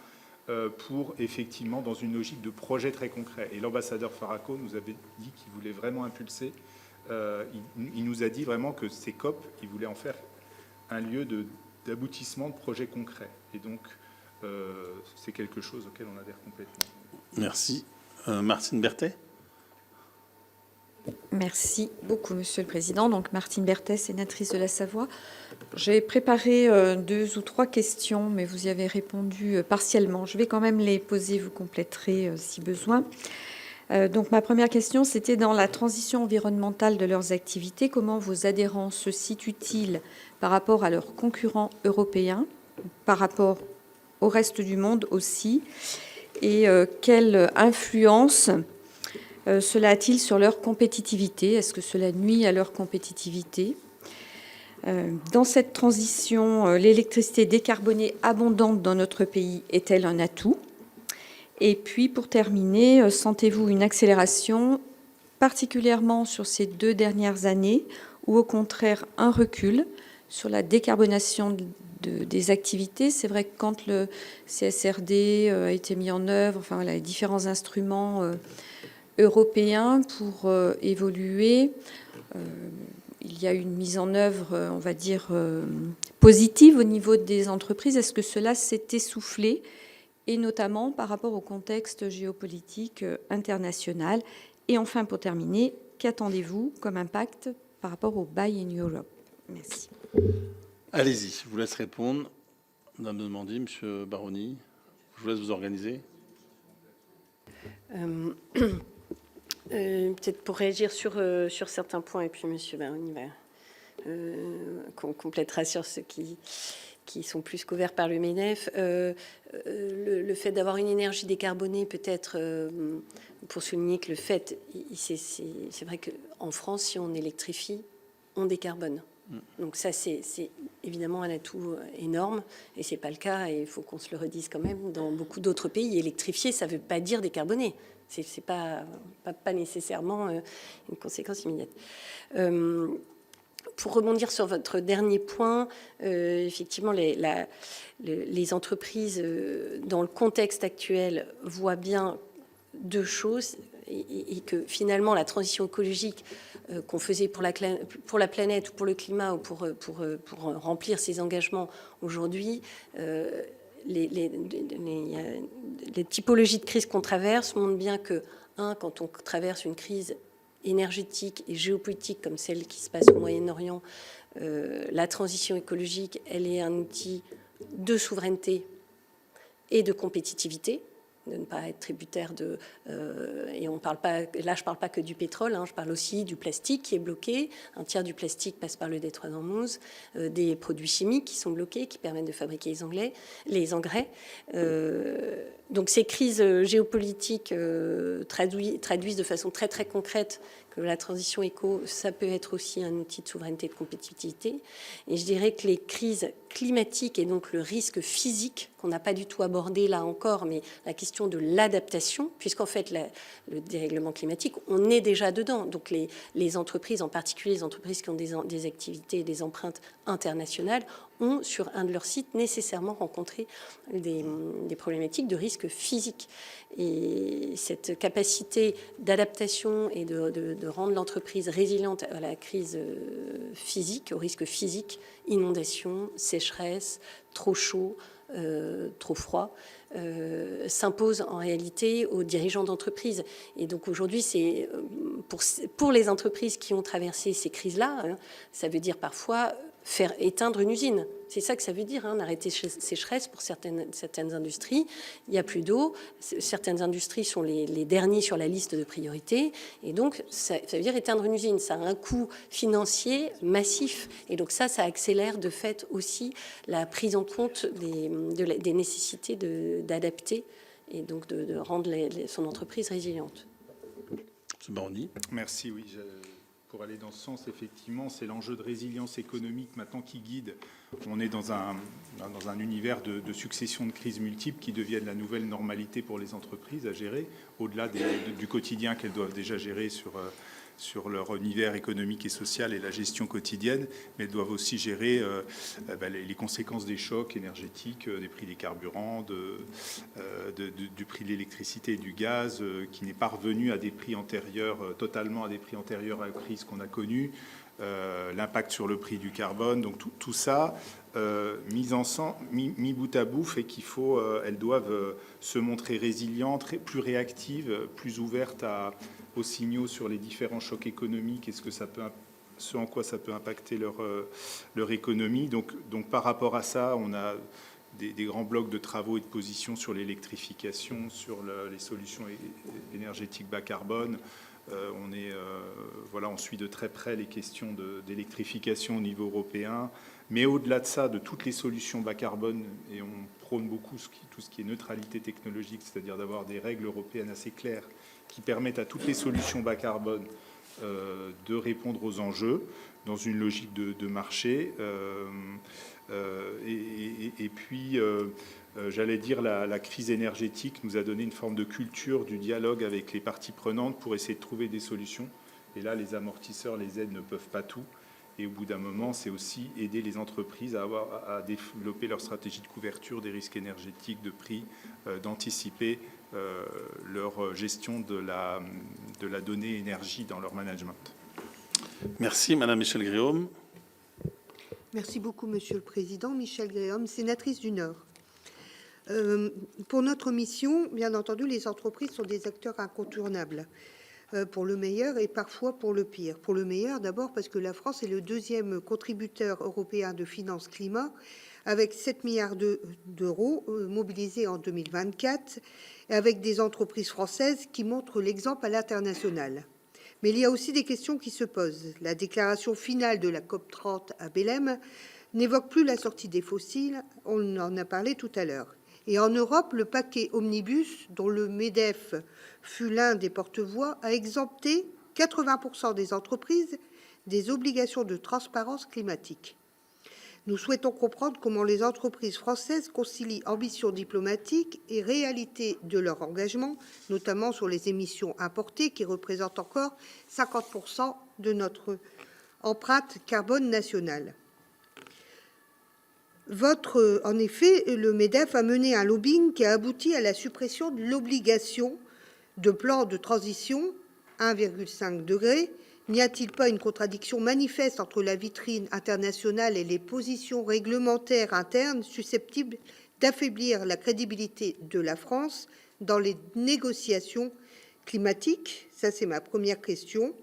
pour effectivement dans une logique de projet très concret. Et l'ambassadeur Faraco nous avait dit qu'il voulait vraiment impulser. Il nous a dit vraiment que ces COP, il voulait en faire un lieu d'aboutissement de projets concrets. Et donc, c'est quelque chose auquel on adhère complètement. Merci. Martine Berthet. Merci beaucoup, Monsieur le Président. Donc, Martine Berthet, sénatrice de la Savoie. J'ai préparé 2 ou 3 questions, mais vous y avez répondu partiellement. Je vais quand même les poser, vous compléterez si besoin. Donc, ma première question, c'était dans la transition environnementale de leurs activités. Comment vos adhérents se situent-ils par rapport à leurs concurrents européens, par rapport au reste du monde aussi, et quelle influence cela a-t-il sur leur compétitivité? Est-ce que cela nuit à leur compétitivité? Dans cette transition, l'électricité décarbonée abondante dans notre pays est-elle un atout? Et puis, pour terminer, sentez-vous une accélération, particulièrement sur ces 2 dernières années, ou au contraire un recul sur la décarbonation des activités? C'est vrai que quand le CSRD a été mis en œuvre, enfin voilà, les différents instruments européens pour évoluer, il y a une mise en œuvre, on va dire, positive au niveau des entreprises. Est-ce que cela s'est essoufflé, et notamment par rapport au contexte géopolitique international? Et enfin, pour terminer, qu'attendez-vous comme impact par rapport au Buy in Europe? Merci. Allez-y, je vous laisse répondre. Madame de Mandy, Monsieur Baroni, je vous laisse vous organiser. Peut-être pour réagir sur certains points, et puis Monsieur Baroni complétera sur ceux qui sont plus couverts par le MEDEF. Le fait d'avoir une énergie décarbonée, peut-être, pour souligner que le fait, c'est vrai qu'en France, si on électrifie, on décarbone. Donc ça, c'est évidemment un atout énorme, et c'est pas le cas, et il faut qu'on se le redise quand même, dans beaucoup d'autres pays. Électrifier, ça veut pas dire décarboner. C'est pas nécessairement une conséquence immédiate. Pour rebondir sur votre dernier point, effectivement, les entreprises, dans le contexte actuel, voient bien 2 choses, et que finalement, la transition écologique qu'on faisait pour la planète ou pour le climat ou pour remplir ces engagements aujourd'hui, les typologies de crise qu'on traverse montrent bien que, quand on traverse une crise énergétique et géopolitique comme celle qui se passe au Moyen-Orient, la transition écologique, elle est un outil de souveraineté et de compétitivité, de ne pas être tributaire et on parle pas, là je parle pas que du pétrole, je parle aussi du plastique qui est bloqué. Un tiers du plastique passe par le détroit d'Ormuz, des produits chimiques qui sont bloqués, qui permettent de fabriquer les engrais. Donc ces crises géopolitiques traduisent de façon très très concrète que la transition éco, ça peut être aussi un outil de souveraineté et de compétitivité. Et je dirais que les crises climatiques et donc le risque physique, qu'on n'a pas du tout abordé là encore, mais la question de l'adaptation, puisqu'en fait, le dérèglement climatique, on est déjà dedans. Donc les entreprises, en particulier les entreprises qui ont des activités et des empreintes internationales, ont sur un de leurs sites nécessairement rencontré des problématiques de risque physique. Et cette capacité d'adaptation et de rendre l'entreprise résiliente à la crise physique, au risque physique, inondation, sécheresse, trop chaud, trop froid, s'impose en réalité aux dirigeants d'entreprise. Et donc aujourd'hui, c'est pour les entreprises qui ont traversé ces crises-là, hein, ça veut dire parfois faire éteindre une usine. C'est ça que ça veut dire, hein, arrêter sécheresse pour certaines industries. Il n'y a plus d'eau. Certaines industries sont les derniers sur la liste de priorités. Et donc, ça veut dire éteindre une usine. Ça a un coût financier massif. Et donc ça accélère de fait aussi la prise en compte des nécessités d'adapter et donc de rendre son entreprise résiliente. M. Baroni. Merci, oui. Pour aller dans ce sens, effectivement, c'est l'enjeu de résilience économique maintenant qui guide. On est dans un univers de succession de crises multiples qui deviennent la nouvelle normalité pour les entreprises à gérer, au-delà du quotidien qu'elles doivent déjà gérer sur leur univers économique et social et la gestion quotidienne, mais elles doivent aussi gérer les conséquences des chocs énergétiques, des prix des carburants, du prix de l'électricité et du gaz, qui n'est pas revenu à des prix antérieurs, totalement à des prix antérieurs à la crise qu'on a connue, l'impact sur le prix du carbone, donc tout ça mis bout à bout fait qu'elles doivent se montrer résilientes, plus réactives, plus ouvertes aux signaux sur les différents chocs économiques et ce en quoi ça peut impacter leur économie. Donc par rapport à ça, on a des grands blocs de travaux et de positions sur l'électrification, sur les solutions énergétiques bas carbone. On suit de très près les questions d'électrification au niveau européen. Mais au-delà de ça, de toutes les solutions bas carbone, et on prône beaucoup tout ce qui est neutralité technologique, c'est-à-dire d'avoir des règles européennes assez claires qui permettent à toutes les solutions bas carbone de répondre aux enjeux dans une logique de marché. J'allais dire, la crise énergétique nous a donné une forme de culture du dialogue avec les parties prenantes pour essayer de trouver des solutions. Et là, les amortisseurs, les aides ne peuvent pas tout. Et au bout d'un moment, c'est aussi aider les entreprises à développer leur stratégie de couverture des risques énergétiques, de prix, d'anticiper leur gestion de la donnée énergie dans leur management. Merci, Madame Michèle Gréaume. Merci beaucoup, Monsieur le Président. Michèle Gréaume, sénatrice du Nord. Pour notre mission, bien entendu, les entreprises sont des acteurs incontournables, pour le meilleur et parfois pour le pire. Pour le meilleur, d'abord parce que la France est le deuxième contributeur européen de finances climat, avec 7 milliards d'euros mobilisés en 2024, et avec des entreprises françaises qui montrent l'exemple à l'international. Mais il y a aussi des questions qui se posent. La déclaration finale de la COP30 à Belém n'évoque plus la sortie des fossiles, on en a parlé tout à l'heure. Et en Europe, le paquet Omnibus, dont le MEDEF fut l'un des porte-voix, a exempté 80% des entreprises des obligations de transparence climatique. Nous souhaitons comprendre comment les entreprises françaises concilient ambition diplomatique et réalité de leur engagement, notamment sur les émissions importées qui représentent encore 50% de notre empreinte carbone nationale. En effet, le MEDEF a mené un lobbying qui a abouti à la suppression de l'obligation de plan de transition 1,5 degré. N'y a-t-il pas une contradiction manifeste entre la vitrine internationale et les positions réglementaires internes susceptibles d'affaiblir la crédibilité de la France dans les négociations climatiques? Ça, c'est ma première question.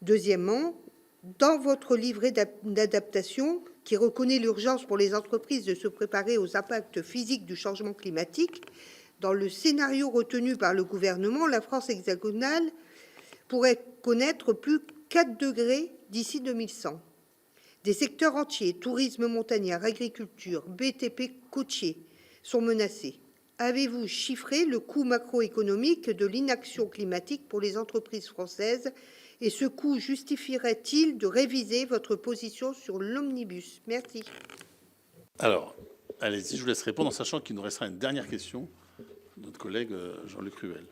Deuxièmement, dans votre livret d'adaptation, qui reconnaît l'urgence pour les entreprises de se préparer aux impacts physiques du changement climatique, dans le scénario retenu par le gouvernement, la France hexagonale pourrait connaître plus 4 degrés d'ici 2100. Des secteurs entiers, tourisme montagnard, agriculture, BTP côtier, sont menacés. Avez-vous chiffré le coût macroéconomique de l'inaction climatique pour les entreprises françaises Et ce coût justifierait-il de réviser votre position sur l'omnibus? Merci. Alors, allez-y, je vous laisse répondre en sachant qu'il nous restera une dernière question. Notre collègue Jean-Luc Ruel.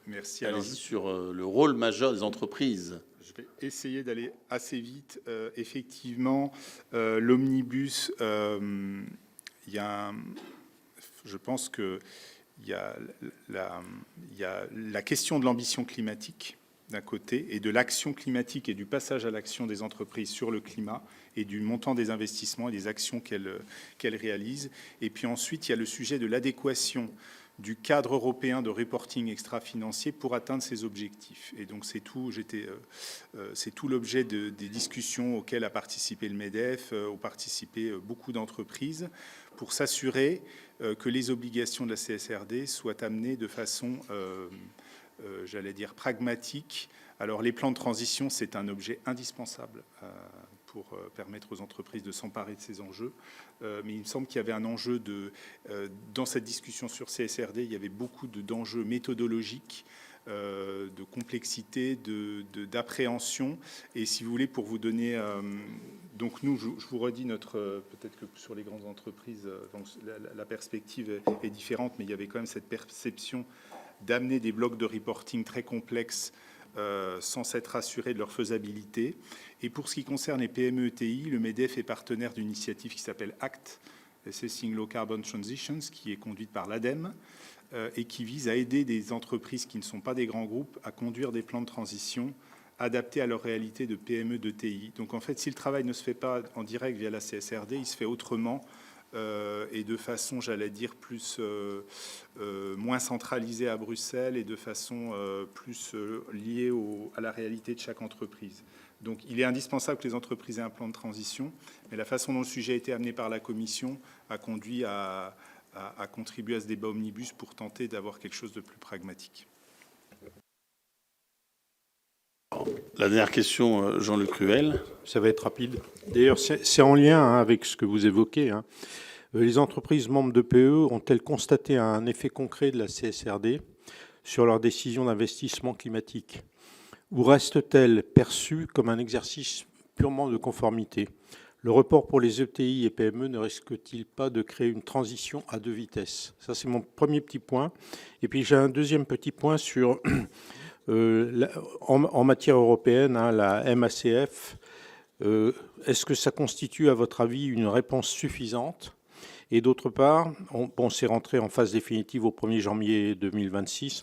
Merci. Alors, Allez-y sur le rôle majeur des entreprises. je vais essayer d'aller assez vite. Effectivement, l'omnibus, je pense qu'il y a la question de l'ambition climatique d'un côté et de l'action climatique et du passage à l'action des entreprises sur le climat et du montant des investissements et des actions qu'elles réalisent. Et puis ensuite, il y a le sujet de l'adéquation du cadre européen de reporting extra-financier pour atteindre ces objectifs. Et donc c'est tout l'objet des discussions auxquelles a participé le MEDEF, ont participé beaucoup d'entreprises, pour s'assurer que les obligations de la CSRD soient amenées de façon, j'allais dire, pragmatique. Alors les plans de transition, c'est un objet indispensable pour permettre aux entreprises de s'emparer de ces enjeux. Mais il me semble qu'il y avait un enjeu dans cette discussion sur CSRD, il y avait beaucoup d'enjeux méthodologiques, de complexité, d'appréhension. Et si vous voulez, pour vous donner... donc nous, je vous redis peut-être que sur les grandes entreprises, donc la perspective est différente, mais il y avait quand même cette perception d'amener des blocs de reporting très complexes sans s'être assuré de leur faisabilité. Et pour ce qui concerne les PME ETI, le MEDEF est partenaire d'une initiative qui s'appelle ACT, Assessing Low Carbon Transitions, qui est conduite par l'ADEME et qui vise à aider des entreprises qui ne sont pas des grands groupes à conduire des plans de transition adaptés à leur réalité de PME d'ETI. Donc en fait, si le travail ne se fait pas en direct via la CSRD, il se fait autrement et de façon, j'allais dire, moins centralisée à Bruxelles et de façon plus liée à la réalité de chaque entreprise. Donc il est indispensable que les entreprises aient un plan de transition, mais la façon dont le sujet a été amené par la Commission a conduit à contribuer à ce débat omnibus pour tenter d'avoir quelque chose de plus pragmatique. La dernière question, Jean-Luc Ruel. Ça va être rapide. D'ailleurs, c'est en lien avec ce que vous évoquez. Les entreprises membres de PE ont-elles constaté un effet concret de la CSRD sur leurs décisions d'investissement climatique? Ou restent-elles perçues comme un exercice purement de conformité? Le report pour les ETI et PME ne risque-t-il pas de créer une transition à deux vitesses? Ça, c'est mon premier petit point. Et puis, j'ai un deuxième petit point sur... en matière européenne, la MACF, est-ce que ça constitue, à votre avis, une réponse suffisante? Et d'autre part, on s'est rentré en phase définitive au 1er janvier 2026,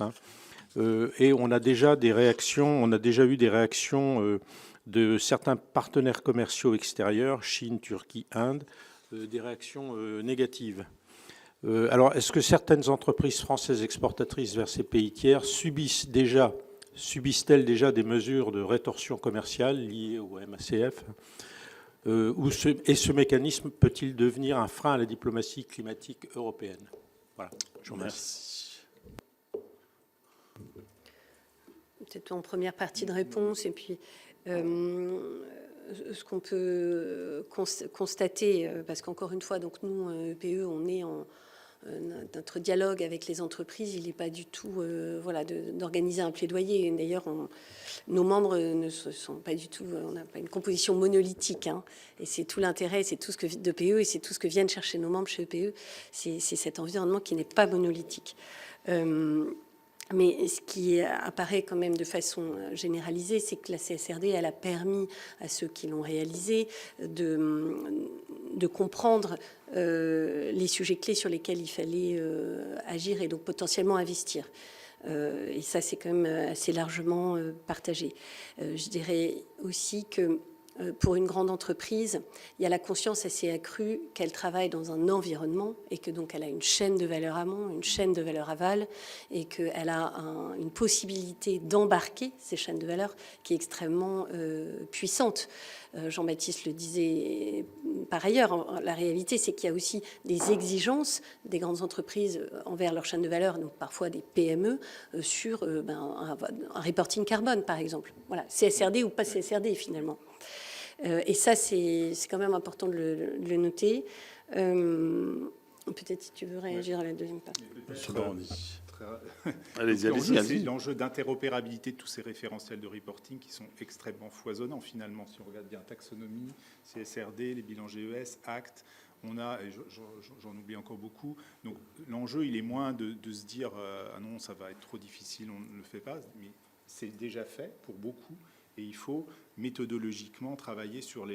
et on a déjà eu des réactions de certains partenaires commerciaux extérieurs, Chine, Turquie, Inde, des réactions négatives. Alors, est-ce que certaines entreprises françaises exportatrices vers ces pays tiers subissent-elles déjà des mesures de rétorsion commerciale liées au MACF et ce mécanisme peut-il devenir un frein à la diplomatie climatique européenne? Voilà, je vous remercie. Peut-être en première partie de réponse, et puis ce qu'on peut constater, parce qu'encore une fois, donc nous, PE, on est notre dialogue avec les entreprises, il n'est pas du tout d'organiser un plaidoyer. D'ailleurs, nos membres ne sont pas du tout, on n'a pas une composition monolithique. Et c'est tout l'intérêt, c'est tout ce que de PE, et c'est tout ce que viennent chercher nos membres chez PE. C'est cet environnement qui n'est pas monolithique. Mais ce qui apparaît quand même de façon généralisée, c'est que la CSRD, elle a permis à ceux qui l'ont réalisée de comprendre les sujets clés sur lesquels il fallait agir et donc potentiellement investir. Et ça, c'est quand même assez largement partagé. Je dirais aussi que pour une grande entreprise, il y a la conscience assez accrue qu'elle travaille dans un environnement et que donc elle a une chaîne de valeur amont, une chaîne de valeur aval, et qu'elle a une possibilité d'embarquer ces chaînes de valeur qui est extrêmement puissante. Jean-Baptiste le disait par ailleurs, la réalité c'est qu'il y a aussi des exigences des grandes entreprises envers leur chaîne de valeur, donc parfois des PME, sur un reporting carbone par exemple. Voilà, CSRD ou pas CSRD finalement. Et ça, c'est quand même important de le noter. Peut-être si tu veux réagir à la deuxième partie. Allez-y, L'enjeu, c'est allez-y. l'enjeu d'interopérabilité de tous ces référentiels de reporting qui sont extrêmement foisonnants finalement. Si on regarde bien taxonomie, CSRD, les bilans GES, Acte, on a, et j'en oublie encore beaucoup. Donc l'enjeu, il est moins de se dire ah non, ça va être trop difficile, on ne le fait pas, mais c'est déjà fait pour beaucoup. Et il faut méthodologiquement travailler sur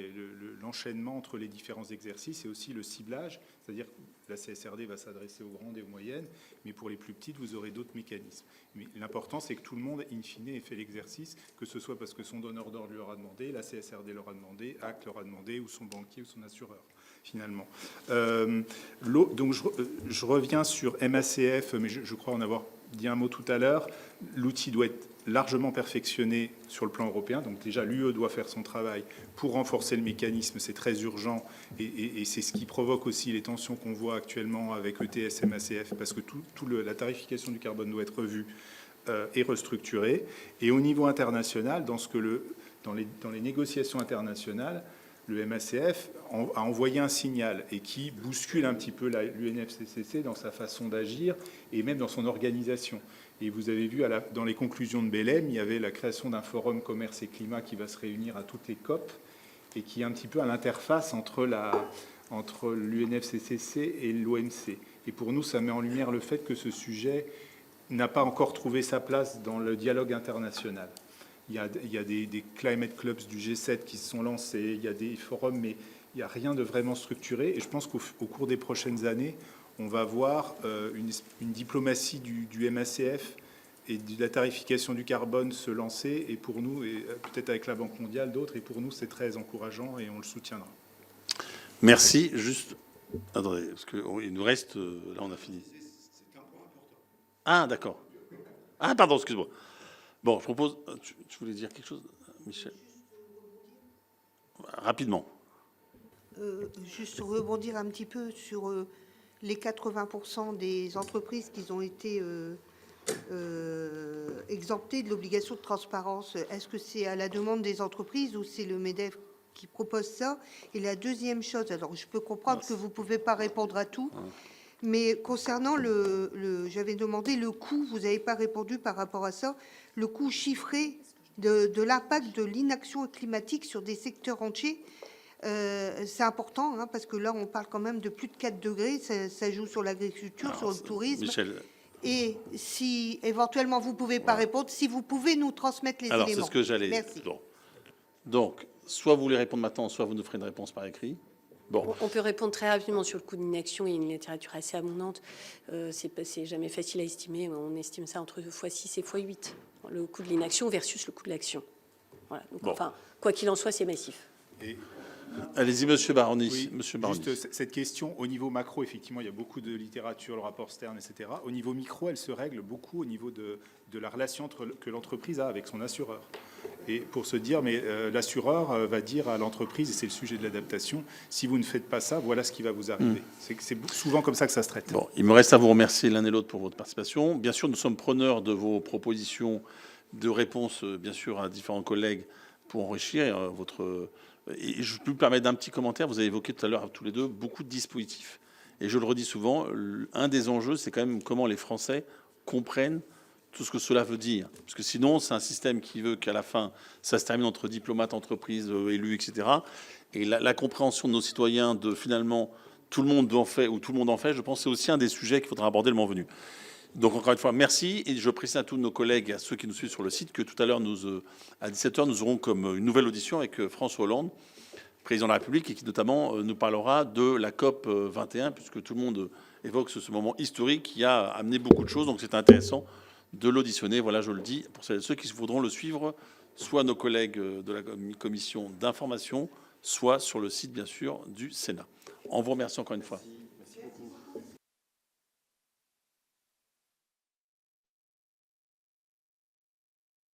l'enchaînement entre les différents exercices et aussi le ciblage, c'est-à-dire que la CSRD va s'adresser aux grandes et aux moyennes, mais pour les plus petites, vous aurez d'autres mécanismes. Mais l'important, c'est que tout le monde, in fine, ait fait l'exercice, que ce soit parce que son donneur d'ordre lui aura demandé, la CSRD leur a demandé, Acte leur a demandé, ou son banquier ou son assureur, finalement. Donc je reviens sur MACF, mais je crois en avoir dit un mot tout à l'heure. L'outil doit être largement perfectionné sur le plan européen. Donc déjà, l'UE doit faire son travail pour renforcer le mécanisme. C'est très urgent et c'est ce qui provoque aussi les tensions qu'on voit actuellement avec ETS et MACF, parce que la tarification du carbone doit être revue et restructurée. Et au niveau international, dans les négociations internationales, le MACF a envoyé un signal et qui bouscule un petit peu l'UNFCCC dans sa façon d'agir et même dans son organisation. Et vous avez vu dans les conclusions de Belém, il y avait la création d'un forum commerce et climat qui va se réunir à toutes les COP et qui est un petit peu à l'interface entre l'UNFCCC et l'OMC. Et pour nous, ça met en lumière le fait que ce sujet n'a pas encore trouvé sa place dans le dialogue international. Il y a des climate clubs du G7 qui se sont lancés, il y a des forums, mais il n'y a rien de vraiment structuré. Et je pense qu'au cours des prochaines années, on va voir une diplomatie du MACF et de la tarification du carbone se lancer. Et pour nous, et peut-être avec la Banque mondiale, d'autres, et pour nous, c'est très encourageant et on le soutiendra. Merci. Juste, attendez, parce qu'il nous reste... là, on a fini. C'est un point important. Ah, d'accord. Ah, pardon, excuse-moi. Bon, je propose... Tu voulais dire quelque chose, Michel? Rapidement. Juste rebondir un petit peu sur les 80% des entreprises qui ont été exemptées de l'obligation de transparence. Est-ce que c'est à la demande des entreprises ou c'est le MEDEF qui propose ça? Et la deuxième chose, alors je peux comprendre que vous ne pouvez pas répondre à tout, mais concernant j'avais demandé le coût, vous n'avez pas répondu par rapport à ça, le coût chiffré de l'impact de l'inaction climatique sur des secteurs entiers. C'est important, hein, parce que là, on parle quand même de plus de 4 degrés. Ça joue sur l'agriculture, sur le tourisme. Michel. Et si éventuellement vous ne pouvez pas répondre, si vous pouvez nous transmettre les éléments. Alors, c'est ce que j'allais dire. Merci. Donc, soit vous voulez répondre maintenant, soit vous nous ferez une réponse par écrit. Bon. On peut répondre très rapidement sur le coût d'inaction. Il y a une littérature assez abondante. C'est jamais facile à estimer. On estime ça entre x6 et x8. Le coût de l'inaction versus le coût de l'action. Voilà. Donc, Bon. enfin, quoi qu'il en soit, c'est massif. Et Allez-y, Monsieur Baroni. oui, Monsieur Baroni. juste cette question, au niveau macro, effectivement, il y a beaucoup de littérature, le rapport Stern, etc. Au niveau micro, elle se règle beaucoup au niveau de la relation que l'entreprise a avec son assureur. Et pour se dire, mais l'assureur va dire à l'entreprise, et c'est le sujet de l'adaptation, si vous ne faites pas ça, voilà ce qui va vous arriver. C'est souvent comme ça que ça se traite. Bon, il me reste à vous remercier l'un et l'autre pour votre participation. Bien sûr, nous sommes preneurs de vos propositions de réponses, bien sûr, à différents collègues pour enrichir votre... Et je peux me permettre d'un petit commentaire. Vous avez évoqué tout à l'heure, tous les deux, beaucoup de dispositifs. Et je le redis souvent, un des enjeux, c'est quand même comment les Français comprennent tout ce que cela veut dire. Parce que sinon, c'est un système qui veut qu'à la fin, ça se termine entre diplomates, entreprises, élus, etc. Et la compréhension de nos citoyens de finalement tout le monde en fait ou tout le monde en fait, je pense que c'est aussi un des sujets qu'il faudra aborder le moment venu. Donc encore une fois, merci. Et je précise à tous nos collègues, à ceux qui nous suivent sur le site, que tout à l'heure, à 17h, nous aurons comme une nouvelle audition avec François Hollande, président de la République, et qui notamment nous parlera de la COP 21, puisque tout le monde évoque ce moment historique qui a amené beaucoup de choses. Donc c'est intéressant de l'auditionner. Voilà, je le dis, pour celles et ceux qui voudront le suivre, soit nos collègues de la commission d'information, soit sur le site, bien sûr, du Sénat. On vous remercie encore une fois.